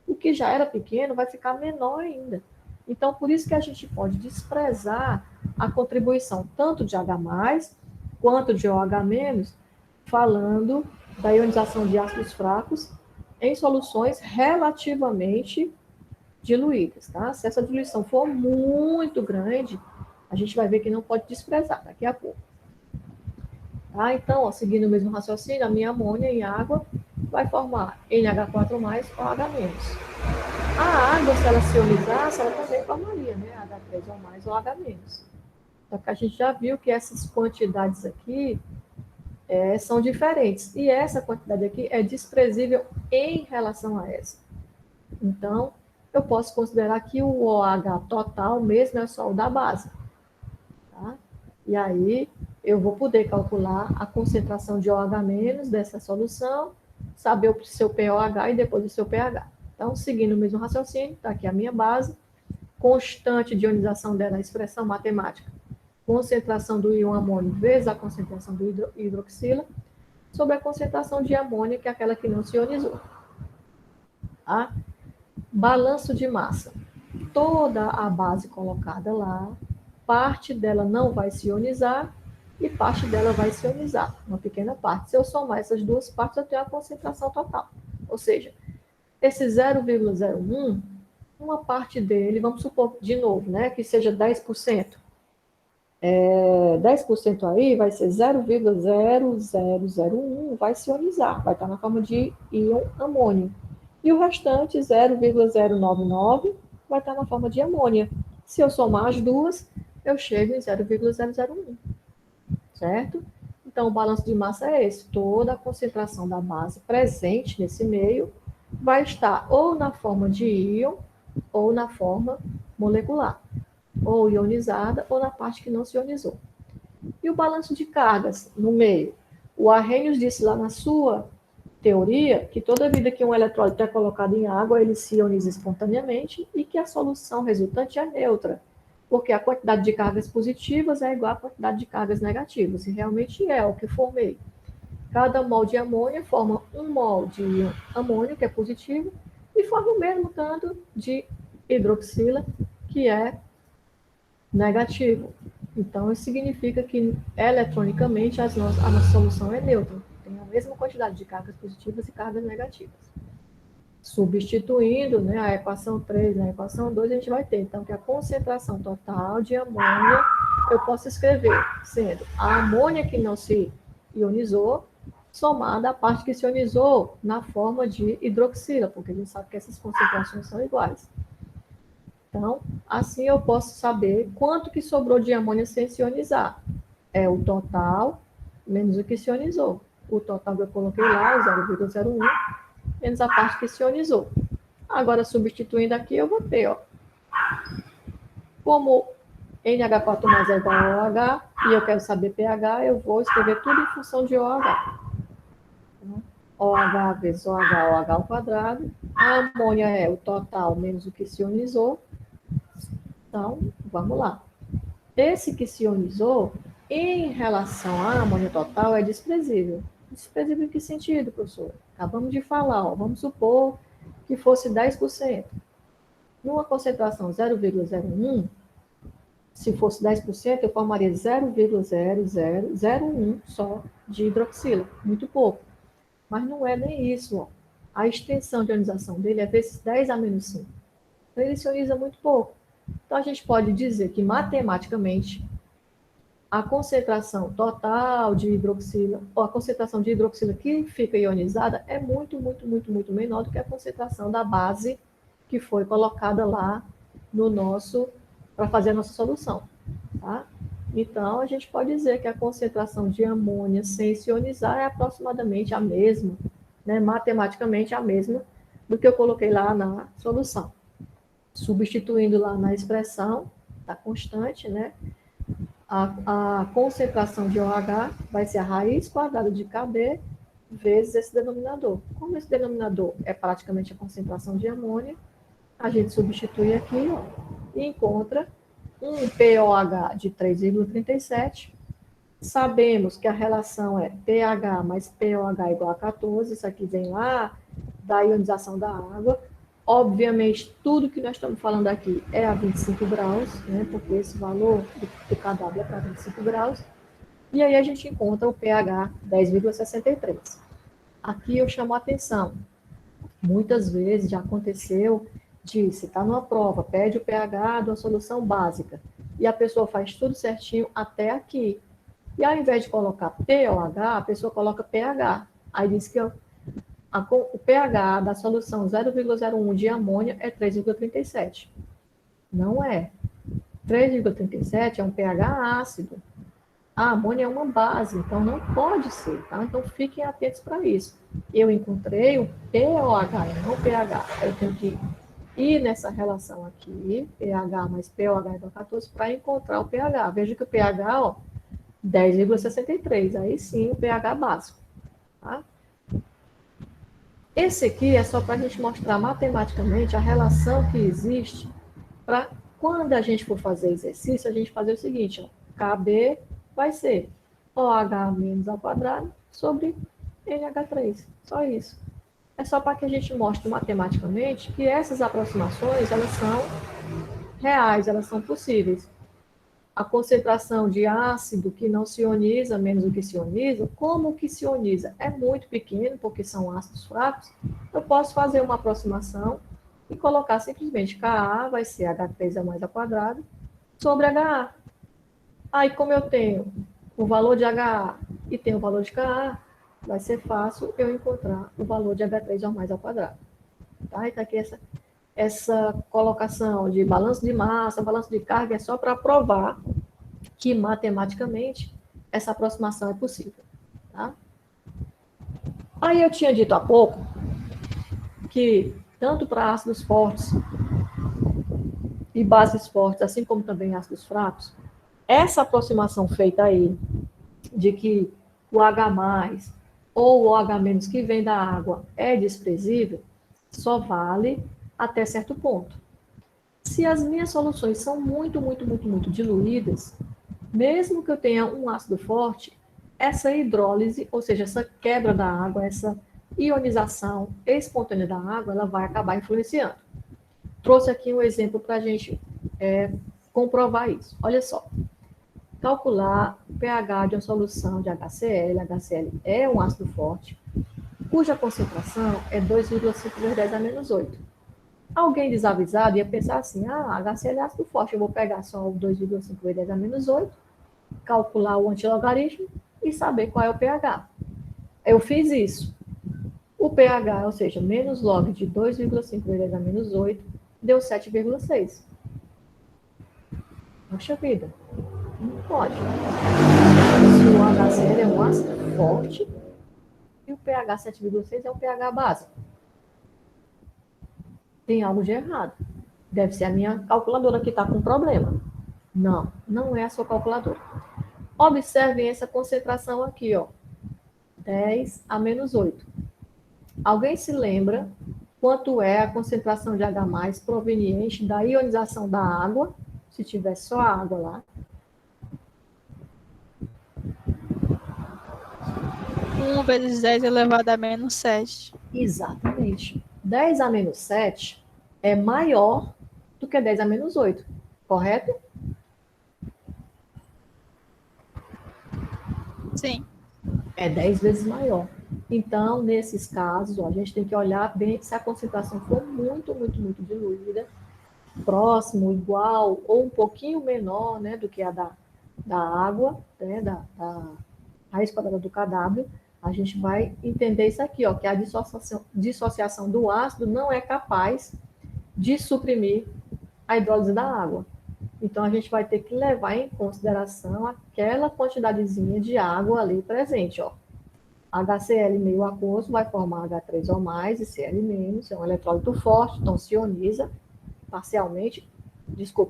O que já era pequeno vai ficar menor ainda. Então, por isso que a gente pode desprezar a contribuição tanto de H+, quanto de OH-, falando da ionização de ácidos fracos em soluções relativamente diluídas, tá? Se essa diluição for muito grande, a gente vai ver que não pode desprezar daqui a pouco. Tá? Então, ó, seguindo o mesmo raciocínio, a minha amônia em água vai formar NH4+ OH-. A água, se ela se ionizasse, ela também formaria, né? H3 ou mais ou H-. Só que a gente já viu que essas quantidades aqui são diferentes. E essa quantidade aqui é desprezível em relação a essa. Então, eu posso considerar que o OH total mesmo é só o da base. Tá? E aí, eu vou poder calcular a concentração de OH- dessa solução, saber o seu pOH e depois o seu pH. Então, seguindo o mesmo raciocínio, está aqui a minha base, constante de ionização dela, a expressão matemática, concentração do íon amônio vezes a concentração do hidroxila, sobre a concentração de amônia, que é aquela que não se ionizou. Tá? Balanço de massa. Toda a base colocada lá, parte dela não vai se ionizar e parte dela vai se ionizar, uma pequena parte. Se eu somar essas duas partes, eu tenho a concentração total. Ou seja, esse 0,01, uma parte dele, vamos supor de novo, né, que seja 10%. 10% aí vai ser 0,0001, vai se ionizar, vai estar na forma de íon amônio. E o restante, 0,099, vai estar na forma de amônia. Se eu somar as duas, eu chego em 0,001, certo? Então, o balanço de massa é esse. Toda a concentração da base presente nesse meio vai estar ou na forma de íon ou na forma molecular, ou ionizada, ou na parte que não se ionizou. E o balanço de cargas no meio? O Arrhenius disse lá na sua teoria que toda vida que um eletrólito é colocado em água, ele se ioniza espontaneamente e que a solução resultante é neutra, porque a quantidade de cargas positivas é igual à quantidade de cargas negativas, e realmente é o que formei. Cada mol de amônia forma um mol de amônio, que é positivo, e forma o mesmo tanto de hidroxila, que é negativo. Então, isso significa que, eletronicamente, a nossa solução é neutra. Tem a mesma quantidade de cargas positivas e cargas negativas. Substituindo, né, a equação 3 na equação 2, a gente vai ter, então, que a concentração total de amônia, eu posso escrever sendo a amônia que não se ionizou, somada à parte que se ionizou na forma de hidroxila, porque a gente sabe que essas concentrações são iguais. Então, assim eu posso saber quanto que sobrou de amônia sem se ionizar. É o total menos o que se ionizou. O total que eu coloquei lá, o 0,01, menos a parte que se ionizou. Agora, substituindo aqui, eu vou ter, ó, como NH4 mais é igual a OH, e eu quero saber pH, eu vou escrever tudo em função de OH. OH vezes OH, OH ao quadrado. A amônia é o total menos o que se ionizou. Então, vamos lá. Esse que se ionizou, em relação à amônia total, é desprezível. Desprezível em que sentido, professor? Acabamos de falar, ó, vamos supor que fosse 10%. Numa concentração 0,01, se fosse 10%, eu formaria 0,0001 só de hidroxila, muito pouco. Mas não é nem isso, ó. A extensão de ionização dele é vezes 10 a menos 5. Então, ele se ioniza muito pouco. Então, a gente pode dizer que, matematicamente, a concentração total de hidroxila, ou a concentração de hidroxila que fica ionizada, é muito, muito, muito, muito menor do que a concentração da base que foi colocada lá no nosso, para fazer a nossa solução. Tá? Então, a gente pode dizer que a concentração de amônia sem se ionizar é aproximadamente a mesma, né, matematicamente a mesma do que eu coloquei lá na solução. Substituindo lá na expressão, tá constante, né? A concentração de OH vai ser a raiz quadrada de KB vezes esse denominador. Como esse denominador é praticamente a concentração de amônia, a gente substitui aqui, ó, e encontra um pOH de 3,37. Sabemos que a relação é pH mais pOH igual a 14. Isso aqui vem lá da ionização da água. Obviamente, tudo que nós estamos falando aqui é a 25 graus, né, porque esse valor do kW é para 25 graus. E aí a gente encontra o pH 10,63. Aqui eu chamo a atenção. Muitas vezes já aconteceu de, se está numa prova, pede o pH de uma solução básica, e a pessoa faz tudo certinho até aqui. E ao invés de colocar pOH, a pessoa coloca pH. Aí diz que o pH da solução 0,01 de amônia é 3,37. Não é. 3,37 é um pH ácido. A amônia é uma base, então não pode ser, tá? Então fiquem atentos para isso. Eu encontrei o pOH e não o pH. Eu tenho que ir nessa relação aqui, pH mais pOH igual a 14, para encontrar o pH. Veja que o pH, ó, 10,63. Aí sim, o pH básico, tá? Esse aqui é só para a gente mostrar matematicamente a relação que existe para quando a gente for fazer exercício, a gente fazer o seguinte, ó, KB vai ser OH menos ao quadrado sobre NH3. Só isso. É só para que a gente mostre matematicamente que essas aproximações, elas são reais, elas são possíveis. a concentração de ácido que não se ioniza menos o que se ioniza, como o que se ioniza é muito pequeno, porque são ácidos fracos, eu posso fazer uma aproximação e colocar simplesmente Ka vai ser H3 a mais ao quadrado sobre HA. Aí, como eu tenho o valor de HA e tenho o valor de Ka, vai ser fácil eu encontrar o valor de H3 a mais ao quadrado. Tá? Então, aqui essa colocação de balanço de massa, balanço de carga, é só para provar que matematicamente essa aproximação é possível. Tá? Aí eu tinha dito há pouco que tanto para ácidos fortes e bases fortes, assim como também ácidos fracos, essa aproximação feita aí de que o H+, ou o H- que vem da água é desprezível, só vale até certo ponto. Se as minhas soluções são muito, muito, muito, muito diluídas, mesmo que eu tenha um ácido forte, essa hidrólise, ou seja, essa quebra da água, essa ionização espontânea da água, ela vai acabar influenciando. Trouxe aqui um exemplo para a gente comprovar isso. Olha só. Calcular o pH de uma solução de HCl. HCl é um ácido forte, cuja concentração é 2,5 vezes 10 a menos 8. Alguém desavisado ia pensar assim, HCl é ácido forte, eu vou pegar só o 2,5 vezes 10 a menos 8, calcular o antilogaritmo e saber qual é o pH. Eu fiz isso. O pH, ou seja, menos log de 2,5 vezes 10 a menos 8, deu 7,6. Poxa vida, não pode. Se o HCl é um ácido forte e o pH 7,6 é um pH básico. Tem algo de errado. Deve ser a minha calculadora que está com problema. Não, não é a sua calculadora. Observem essa concentração aqui, ó. 10 a menos 8. Alguém se lembra quanto é a concentração de H+ proveniente da ionização da água, se tiver só a água lá? 1 vezes 10 elevado a menos 7. Exatamente. 10 a menos 7 é maior do que 10 a menos 8, correto? Sim. É 10 vezes maior. Então, nesses casos, ó, a gente tem que olhar bem se a concentração for muito, muito, muito diluída, próximo, igual ou um pouquinho menor, né, do que a da água, né, da raiz quadrada do KW, a gente vai entender isso aqui, ó, que a dissociação do ácido não é capaz de suprimir a hidrólise da água. Então, a gente vai ter que levar em consideração aquela quantidadezinha de água ali presente, ó. HCl meio aquoso vai formar H3O+, e Cl-, é um eletrólito forte, então se ioniza parcialmente,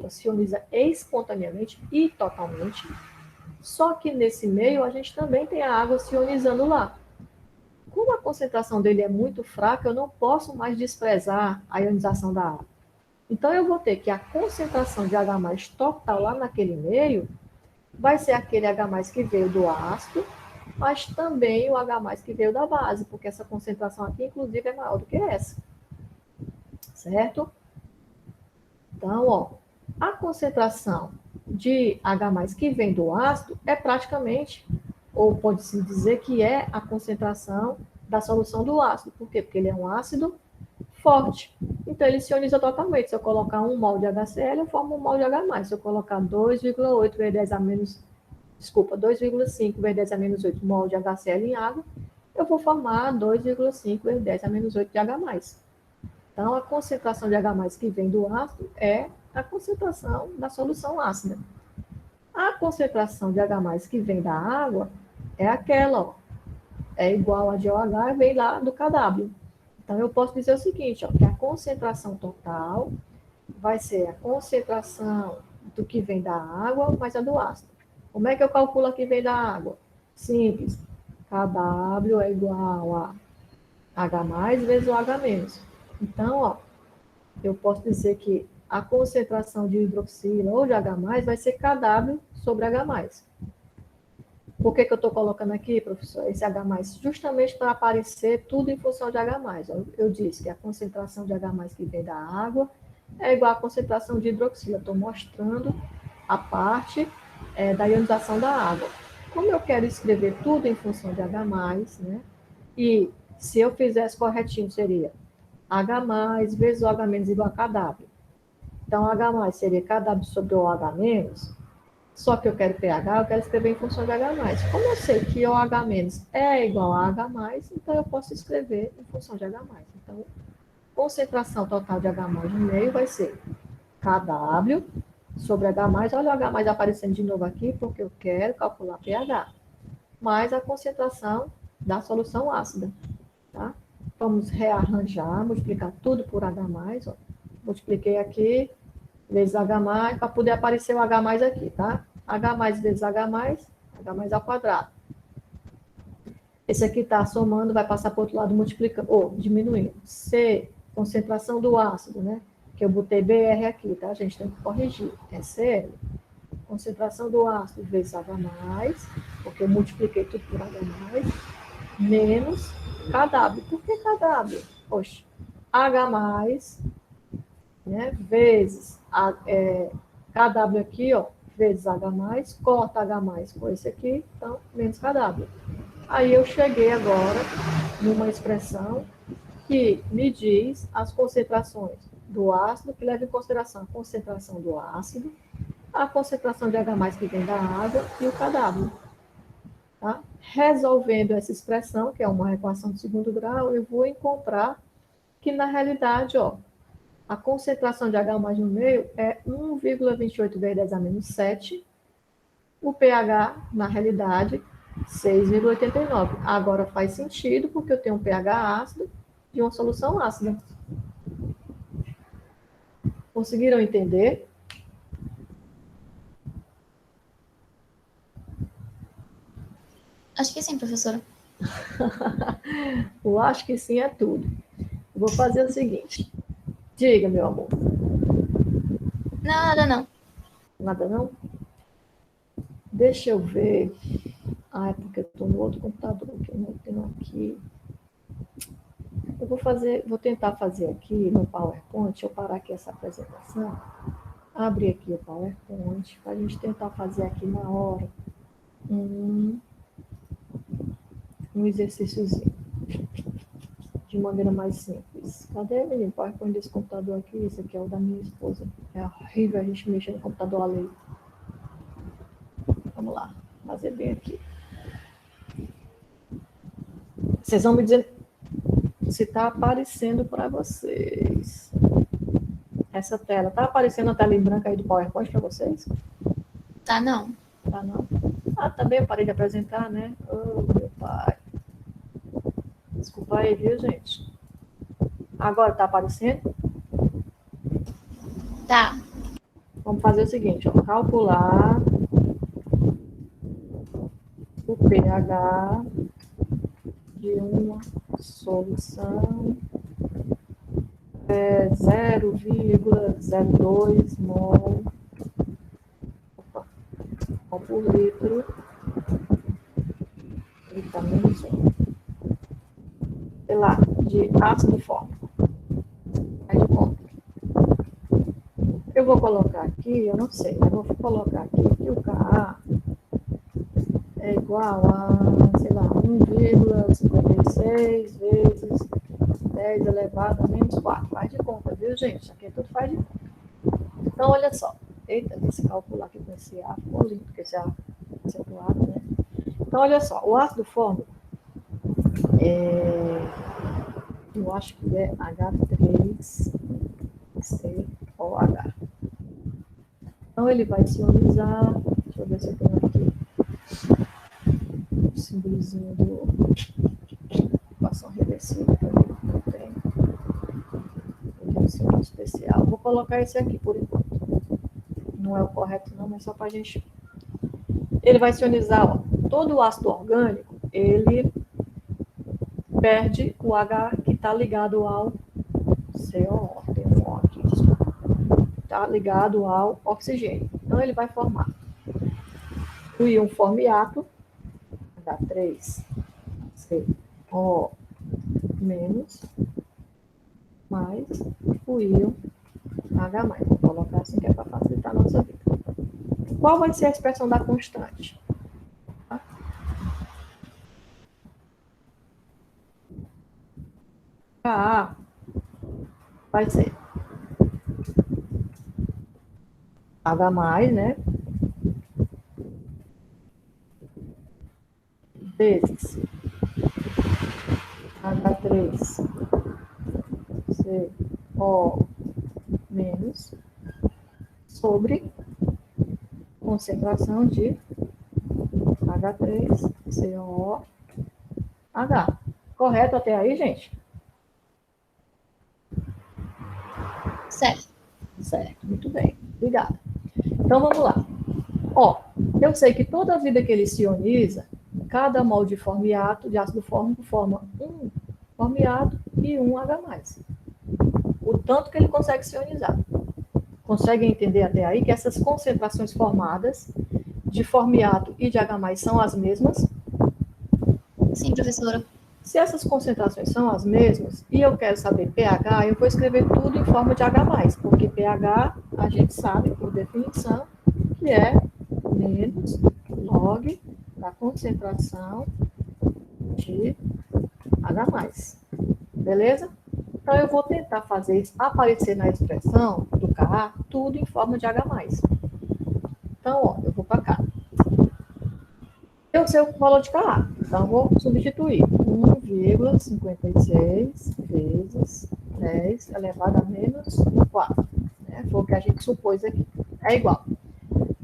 se ioniza espontaneamente e totalmente. Só que nesse meio a gente também tem a água se ionizando lá. Como a concentração dele é muito fraca, eu não posso mais desprezar a ionização da água. Então eu vou ter que a concentração de H+ total lá naquele meio vai ser aquele H+ que veio do ácido, mas também o H+ que veio da base, porque essa concentração aqui, inclusive, é maior do que essa. Certo? Então, ó, a concentração de H+ que vem do ácido é praticamente, ou pode-se dizer que é a concentração da solução do ácido. Por quê? Porque ele é um ácido forte. Então, ele se ioniza totalmente. Se eu colocar 1 mol de HCl, eu formo 1 mol de H+. Se eu colocar 2,8 vezes 10 a menos... Desculpa, 2,5 vezes 10 a menos 8 mol de HCl em água, eu vou formar 2,5 vezes 10 a menos 8 de H+. Então, a concentração de H+ que vem do ácido é a concentração da solução ácida. A concentração de H+ que vem da água é aquela, ó. É igual a de OH e vem lá do KW. Então, eu posso dizer o seguinte, ó, que a concentração total vai ser a concentração do que vem da água mais a do ácido. Como é que eu calculo a que vem da água? Simples. KW é igual a H+ vezes o H-. Então, ó, eu posso dizer que a concentração de hidroxila ou de H+ vai ser KW sobre H+. Por que eu estou colocando aqui, professor, esse H+? Justamente para aparecer tudo em função de H+. Eu disse que a concentração de H+ que vem da água é igual à concentração de hidroxila. Estou mostrando a parte da ionização da água. Como eu quero escrever tudo em função de H+, né? E se eu fizesse corretinho, seria H+ vezes o H- igual a KW. Então, H+ seria KW sobre o H-, só que eu quero pH, eu quero escrever em função de H+. Como eu sei que o H- é igual a H+, então eu posso escrever em função de H+. Então, concentração total de H+ no meio vai ser KW sobre H+, olha o H+ aparecendo de novo aqui, porque eu quero calcular pH, mais a concentração da solução ácida, tá? Vamos rearranjar, multiplicar tudo por H+, ó. Multipliquei aqui, vezes H+, para poder aparecer o H+ aqui, tá? H+ vezes H+, H+ ao quadrado. Esse aqui está somando, vai passar para o outro lado multiplicando, ou diminuindo. C, concentração do ácido, né? Que eu botei BR aqui, tá? A gente tem que corrigir. É Cl. Concentração do ácido vezes H+, porque eu multipliquei tudo por H+, menos KW. Por que KW? Poxa, H+, né? Vezes KW aqui, ó, vezes H+, corta H+ com esse aqui, então, menos KW. Aí eu cheguei agora numa expressão que me diz as concentrações do ácido, que leva em consideração a concentração do ácido, a concentração de H+ que vem da água e o KW. Tá? Resolvendo essa expressão, que é uma equação de segundo grau, eu vou encontrar que, na realidade, ó, a concentração de H+ no meio é 1,28 vezes 10⁻⁷. O pH, na realidade, 6,89. Agora faz sentido, porque eu tenho um pH ácido de uma solução ácida. Conseguiram entender? Acho que sim, professora. Eu acho que sim é tudo. Eu vou fazer o seguinte. Diga, meu amor. Não, nada não. Nada não? Deixa eu ver. Ah, é porque eu estou no outro computador que eu não tenho aqui. Eu vou tentar fazer aqui no PowerPoint. Deixa eu parar aqui essa apresentação. Abrir aqui o PowerPoint para a gente tentar fazer aqui na hora um exercíciozinho de maneira mais simples. Cadê, menino? PowerPoint desse computador aqui. Esse aqui é o da minha esposa. É horrível a gente mexer no computador alheio. Vamos lá, fazer bem aqui. Vocês vão me dizer se está aparecendo para vocês. Essa tela. Está aparecendo a tela em branco aí do PowerPoint para vocês? Tá, não. Tá, não? Ah, também eu parei de apresentar, né? Oh, meu pai. Desculpa aí, viu, gente? Agora está aparecendo? Tá. Vamos fazer o seguinte, ó. Calcular o pH de uma solução 0,02 mol por litro e também, sei lá, de ácido fórmico. Aí de conta. Eu vou colocar aqui, eu não sei, eu vou colocar aqui que o Ka é igual a, sei lá, 1,56 vezes 10 elevado a menos 4. Faz de conta, viu, gente? Isso aqui tudo faz de conta. Então, olha só. Eita, esse cálculo aqui com esse A ficou lindo, porque esse A acentuado, né? Então, olha só. O ácido fórmico eu acho que é H3COH. Então, ele vai se ionizar. Deixa eu ver se eu tenho aqui o símbolozinho do equação reversível. Não tem. Eu tenho um símbolo especial. Vou colocar esse aqui por enquanto. Não é o correto, não, mas só para a gente. Ele vai se ionizar, ó. Todo o ácido orgânico, ele perde o H que está ligado ao CO, tem um O aqui, está ligado ao oxigênio. Então, ele vai formar o íon formiato, H3CO menos, mais o íon H+. Vou colocar assim que é para facilitar a nossa vida. Qual vai ser a expressão da constante? Tá? A vai ser H mais, né? Vezes H3 CO menos sobre concentração de H3COH. Correto até aí, gente? Certo. Certo, muito bem. Obrigada. Então, vamos lá. Ó, eu sei que toda vida que ele se ioniza, cada mol de formiato, de ácido fórmico, forma um formiato e um H+. O tanto que ele consegue se ionizar. Conseguem entender até aí que essas concentrações formadas de formiato e de H+ são as mesmas? Sim, professora. Se essas concentrações são as mesmas e eu quero saber pH, eu vou escrever tudo em forma de H+, porque pH a gente sabe, por definição, que é menos log da concentração de H+. Beleza? Então, eu vou tentar fazer isso aparecer na expressão do Ka tudo em forma de H+. Então, ó, eu vou para cá. Eu sei o valor de Ka, então eu vou substituir 1,56 vezes 10 elevado a menos 4. Né? Foi o que a gente supôs aqui. É igual.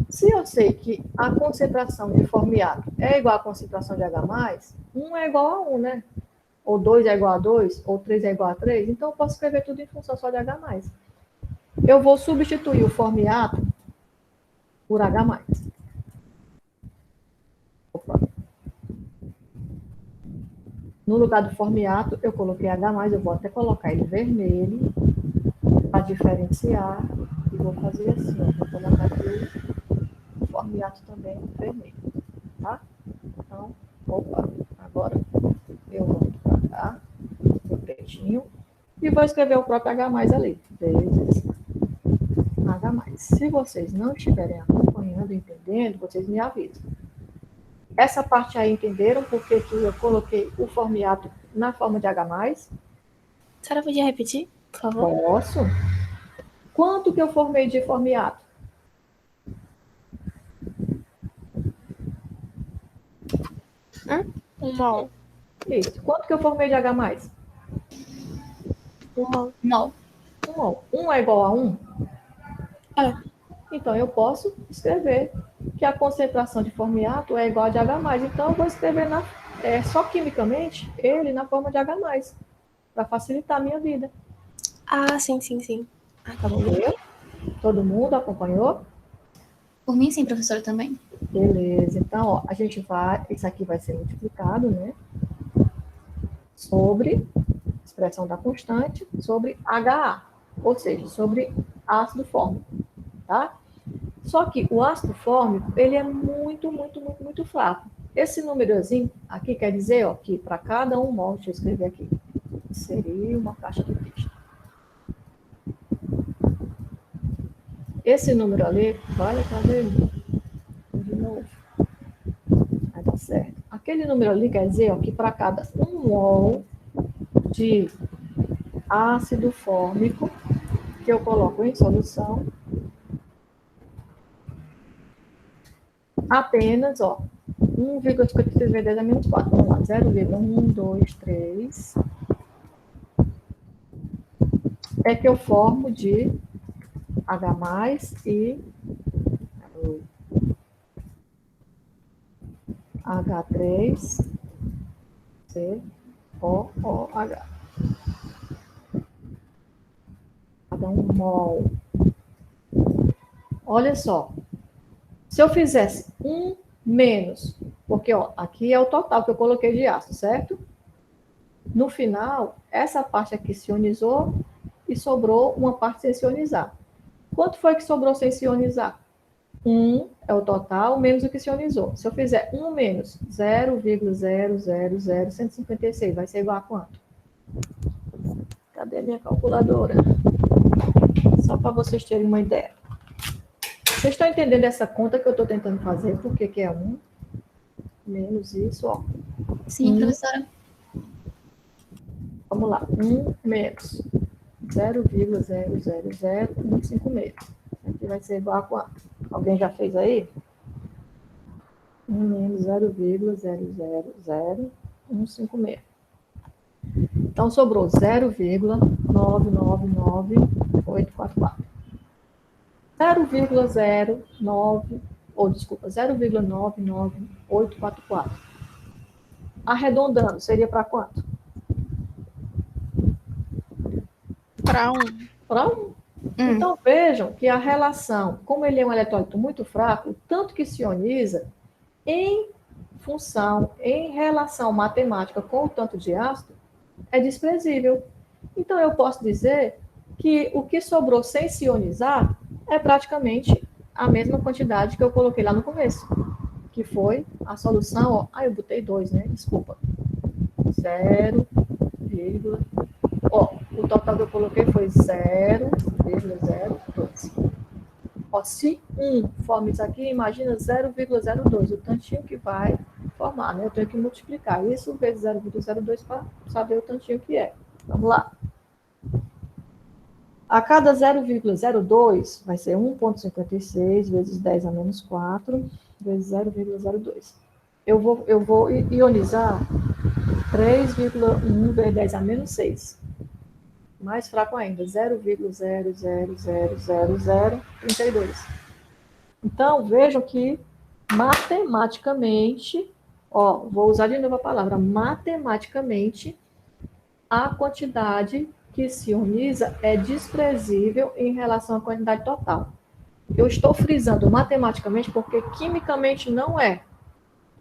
Se eu sei que a concentração de formiato é igual à concentração de H+, 1 é igual a 1, né? Ou 2 é igual a 2, ou 3 é igual a 3, então eu posso escrever tudo em função só de H+. Eu vou substituir o formiato por H+. Opa. No lugar do formiato, eu coloquei H+, eu vou até colocar ele vermelho, para diferenciar, e vou fazer assim, ó, vou colocar aqui o formiato também vermelho, tá? Então, opa, agora eu volto para cá, no pretinho, e vou escrever o próprio H+ ali, vezes H+. Se vocês não estiverem acompanhando, entendendo, vocês me avisam. Essa parte aí entenderam porque que eu coloquei o formiato na forma de H+? A senhora podia repetir, por favor? Posso. Quanto que eu formei de formiato? Um mol. Isso. Quanto que eu formei de H+? Um mol. Mol. 1 é igual a 1? É. Então, eu posso escrever que a concentração de formiato é igual a de H+. Então, eu vou escrever só quimicamente ele na forma de H+, para facilitar a minha vida. Ah, sim. Ah, tá bom. Entendeu? Todo mundo acompanhou? Por mim, sim, professora, também. Beleza. Então, ó, a gente vai... Isso aqui vai ser multiplicado, né? Sobre expressão da constante, sobre HA. Ou seja, sobre ácido fórmico. Tá? Só que o ácido fórmico, ele é muito fraco. Esse númerozinho aqui quer dizer, ó, que para cada um mol, deixa eu escrever aqui, seria uma caixa de texto. Esse número ali, vai fazer de novo. Vai dar certo. Aquele número ali quer dizer, ó, que para cada um mol de ácido fórmico que eu coloco em solução, apenas, ó, 1,53 vezes 10 a menos 4. Vamos lá, 0,123 é que eu formo de H+ e H3COOH. Cada um mol. Olha só. Se eu fizesse 1 menos, porque ó, aqui é o total que eu coloquei de ácido, certo? No final, essa parte aqui se ionizou e sobrou uma parte sem se ionizar. Quanto foi que sobrou sem se ionizar? 1 é o total, menos o que se ionizou. Se eu fizer 1 menos 0,000156, vai ser igual a quanto? Cadê a minha calculadora? Só para vocês terem uma ideia. Vocês estão entendendo essa conta que eu estou tentando fazer? Por que que é 1 menos isso, ó. Sim, professora. Vamos lá. 1 menos 0,000156. Aqui vai ser igual a quanto? Alguém já fez aí? 1 menos 0,000156. Então, sobrou 0,999844. 0,09, ou desculpa, 0,99844. Arredondando, seria para quanto? Para 1. Para 1. Então, vejam que a relação, como ele é um eletrólito muito fraco, o tanto que se ioniza, em função, em relação matemática com o tanto de ácido, é desprezível. Então, eu posso dizer que o que sobrou sem se ionizar é praticamente a mesma quantidade que eu coloquei lá no começo, que foi a solução, ó, eu botei 2, né? Desculpa. 0, ó, o total que eu coloquei foi 0,02. Ó, se 1 forma isso aqui, imagina 0,02, o tantinho que vai formar, né? Eu tenho que multiplicar isso vezes 0,02 para saber o tantinho que é. Vamos lá. A cada 0,02 vai ser 1,56 vezes 10 a menos 4 vezes 0,02. Eu vou ionizar 3,1 vezes 10 a menos 6. Mais fraco ainda, 0,0000032. Então, vejam que matematicamente, ó, vou usar de novo a palavra, matematicamente, a quantidade que se ioniza é desprezível em relação à quantidade total. Eu estou frisando matematicamente porque quimicamente não é.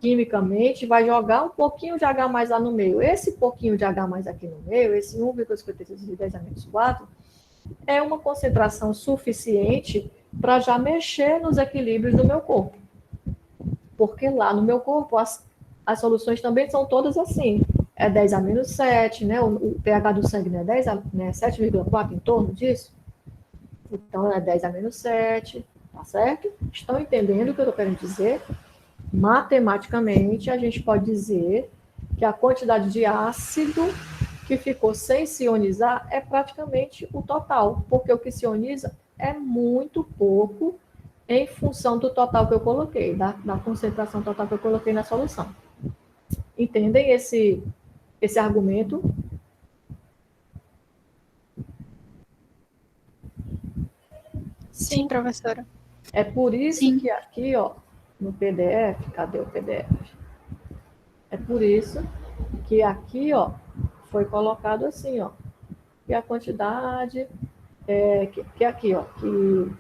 Quimicamente vai jogar um pouquinho de H mais lá no meio. Esse pouquinho de H mais aqui no meio, esse 1,56 de 10 a menos 4, é uma concentração suficiente para já mexer nos equilíbrios do meu corpo. Porque lá no meu corpo as soluções também são todas assim. É 10 a menos 7, né? O pH do sangue não é 10 né? 7,4 em torno disso. Então, é 10 a menos 7, tá certo? Estão entendendo o que eu estou querendo dizer? Matematicamente, a gente pode dizer que a quantidade de ácido que ficou sem se ionizar é praticamente o total, porque o que se ioniza é muito pouco em função do total que eu coloquei, da concentração total que eu coloquei na solução. Entendem esse argumento? Sim, professora. É por isso Sim. que aqui, ó, no PDF, cadê o PDF? É por isso que aqui, ó, foi colocado assim, ó, que a quantidade, que aqui, ó, que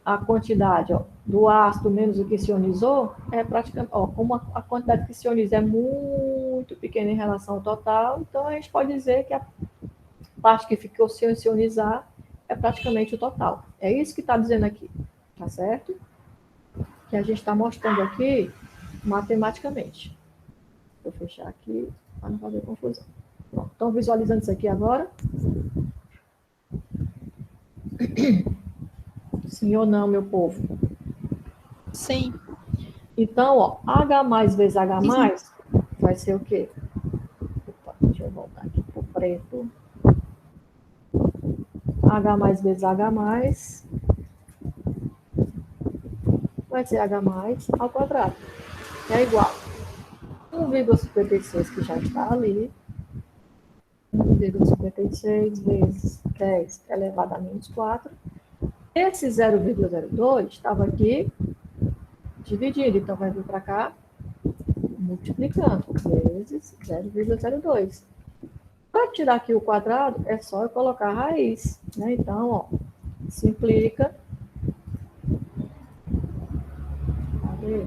a quantidade, ó, do ácido menos o que se ionizou é praticamente, ó, como a quantidade que se ioniza é muito pequena em relação ao total, então a gente pode dizer que a parte que ficou sem se ionizar é praticamente o total. É isso que está dizendo aqui, tá certo? Que a gente está mostrando aqui matematicamente. Vou fechar aqui para não fazer confusão. Bom, estão visualizando isso aqui agora? Sim ou não, meu povo? Sim. Então, ó, H mais vezes H mais vai ser o quê? Opa, deixa eu voltar aqui para o preto. H mais vezes H mais vai ser H mais ao quadrado. É igual 1,56 que já está ali. 1,56 vezes 10 elevado a menos 4. Esse 0,02 estava aqui dividido, então vai vir para cá multiplicando vezes 0,02. Para tirar aqui o quadrado, é só eu colocar a raiz, né? Então, ó, simplifica. Cadê?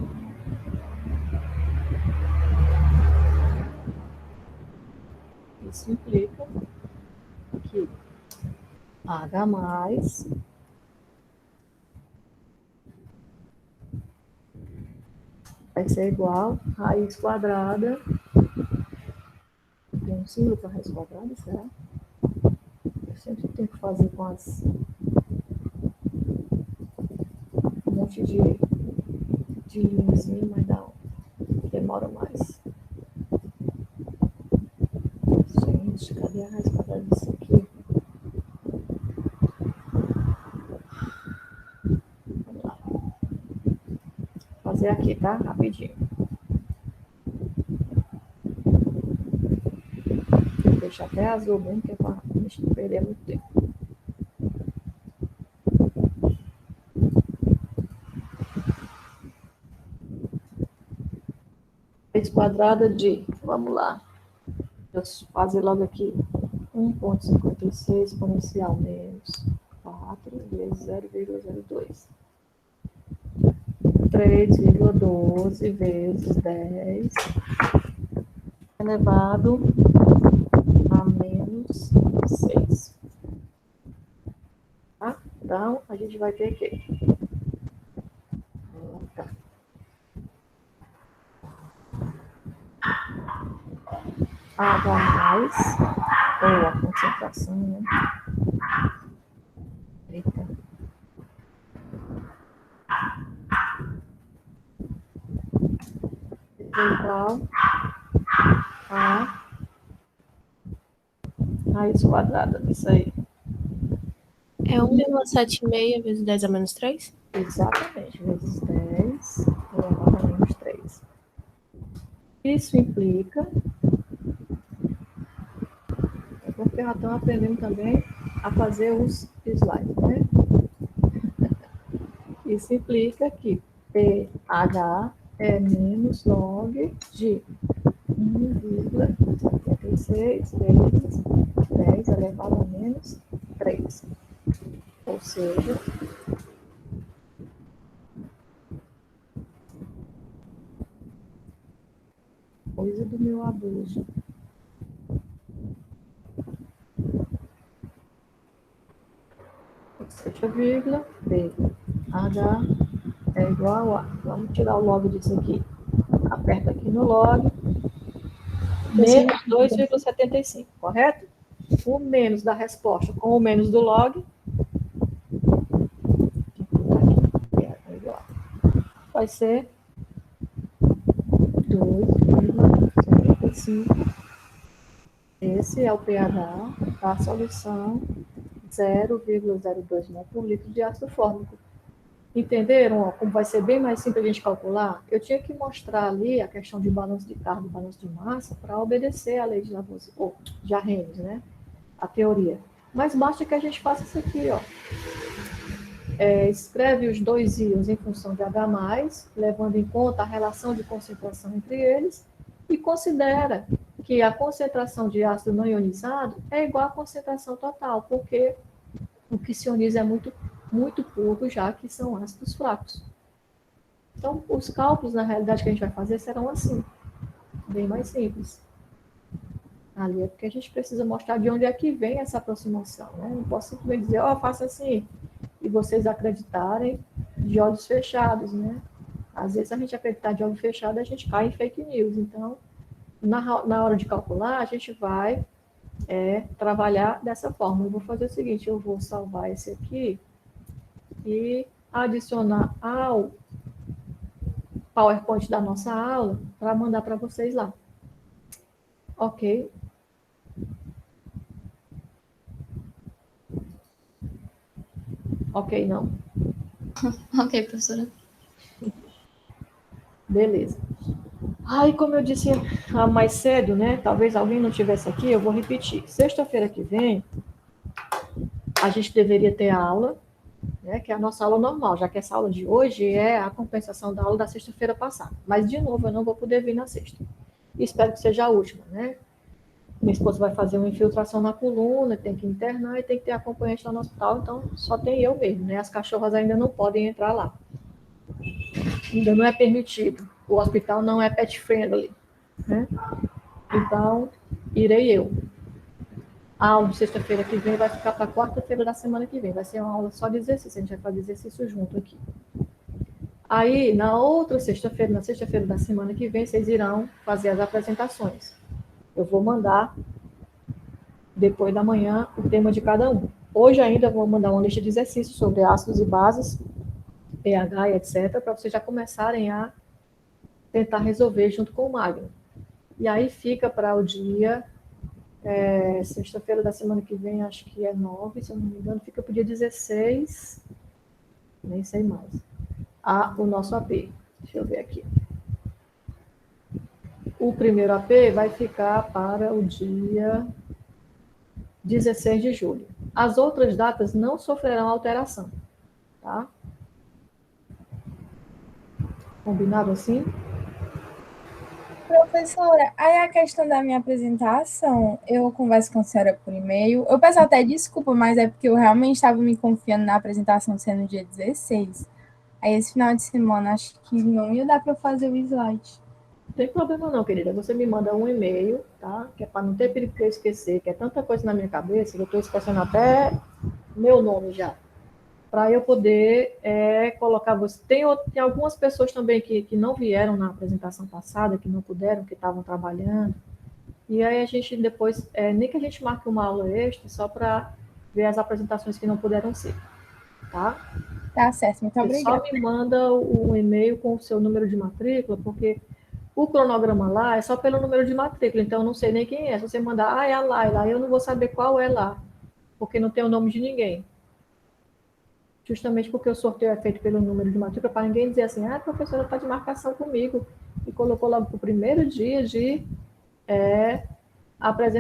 Isso implica que H mais vai ser igual a raiz quadrada. Tem um símbolo para raiz quadrada, será? Eu sempre tenho que fazer com as monte de linhazinha, mas demora mais. Gente, cadê a raiz quadrada disso aqui? Vamos lá. Vou fazer aqui, tá? Rapidinho. Vou deixar até azul mesmo, que é para a gente não perder muito tempo. Raiz quadrada de, vamos lá, deixa eu fazer logo aqui, 1,56 exponencial menos 4 vezes 0,02. 3,12 vezes 10 elevado a menos 6. Tá? Então, a gente vai ter que... Tá. H mais, ou a concentração, né? Eita. Igual a raiz quadrada disso aí. É 1,76 vezes 10 a menos 3? Exatamente, vezes 10 elevado a menos 3. Isso implica... É porque já estão aprendendo também a fazer os slides, né? Isso implica que pH é menos log de 1,76 vezes 10 elevado a menos 3. Ou seja, coisa do meu abuso. Fecha vírgula, pH é igual a... Vamos tirar o log disso aqui. Aperta aqui no log. Menos 2,75, correto? O menos da resposta com o menos do log. Vai ser 2,75. Esse é o pH da solução 0,02 mol por litro de ácido fórmico. Entenderam? Ó, como vai ser bem mais simples a gente calcular? Eu tinha que mostrar ali a questão de balanço de carga e balanço de massa para obedecer à lei de Lavoisier, ou de Arrhenius, né? A teoria. Mas basta que a gente faça isso aqui, ó. Escreve os dois íons em função de H+, levando em conta a relação de concentração entre eles, e considera que a concentração de ácido não ionizado é igual à concentração total, porque o que se ioniza é muito pouco, já que são ácidos fracos. Então, os cálculos, na realidade, que a gente vai fazer serão assim, bem mais simples. Ali é porque a gente precisa mostrar de onde é que vem essa aproximação, né? Não posso simplesmente dizer, ó, faça assim, e vocês acreditarem de olhos fechados, né? Às vezes, a gente acreditar de olho fechado, a gente cai em fake news. Então, na hora de calcular, a gente vai trabalhar dessa forma. Eu vou fazer o seguinte, eu vou salvar esse aqui e adicionar ao PowerPoint da nossa aula para mandar para vocês lá. Ok? Ok, não? Ok, professora. Beleza. Aí, como eu disse mais cedo, né? Talvez alguém não estivesse aqui, eu vou repetir. Sexta-feira que vem, a gente deveria ter aula, né, que é a nossa aula normal, já que essa aula de hoje é a compensação da aula da sexta-feira passada. Mas, de novo, eu não vou poder vir na sexta. Espero que seja a última, né? Minha esposa vai fazer uma infiltração na coluna, tem que internar e tem que ter acompanhante lá no hospital, então só tem eu mesmo, né? As cachorras ainda não podem entrar lá. Ainda não é permitido. O hospital não é pet friendly, né? Então, irei eu. A aula de sexta-feira que vem vai ficar para quarta-feira da semana que vem. Vai ser uma aula só de exercício, a gente vai fazer exercício junto aqui. Aí, na outra sexta-feira, na sexta-feira da semana que vem, vocês irão fazer as apresentações. Eu vou mandar, depois da manhã, o tema de cada um. Hoje ainda vou mandar uma lista de exercícios sobre ácidos e bases, PH e etc., para vocês já começarem a tentar resolver junto com o Magno. E aí fica para o dia, sexta-feira da semana que vem, acho que é 9, se eu não me engano, fica para o dia 16, nem sei mais, o nosso AP. Deixa eu ver aqui. O primeiro AP vai ficar para o dia 16 de julho. As outras datas não sofrerão alteração, tá? Combinado assim? Professora, aí a questão da minha apresentação, eu converso com a senhora por e-mail. Eu peço até desculpa, mas é porque eu realmente estava me confiando na apresentação sendo no dia 16. Aí esse final de semana acho que não ia dar para fazer o slide. Não tem problema não, querida. Você me manda um e-mail, tá? Que é para não ter perigo que eu esquecer, que é tanta coisa na minha cabeça, que eu estou esquecendo até meu nome já. Para eu poder colocar você. Tem algumas pessoas também que não vieram na apresentação passada, que não puderam, que estavam trabalhando. E aí a gente depois, nem que a gente marque uma aula extra, só para ver as apresentações que não puderam ser. Tá? Tá certo, muito Você obrigada. só me manda um e-mail com o seu número de matrícula, porque o cronograma lá é só pelo número de matrícula, então eu não sei nem quem é. Se você mandar, é a Laila, eu não vou saber qual é lá, porque não tem o nome de ninguém. Justamente porque o sorteio é feito pelo número de matrícula, para ninguém dizer assim, a professora está de marcação comigo, e colocou logo para o primeiro dia de apresentação.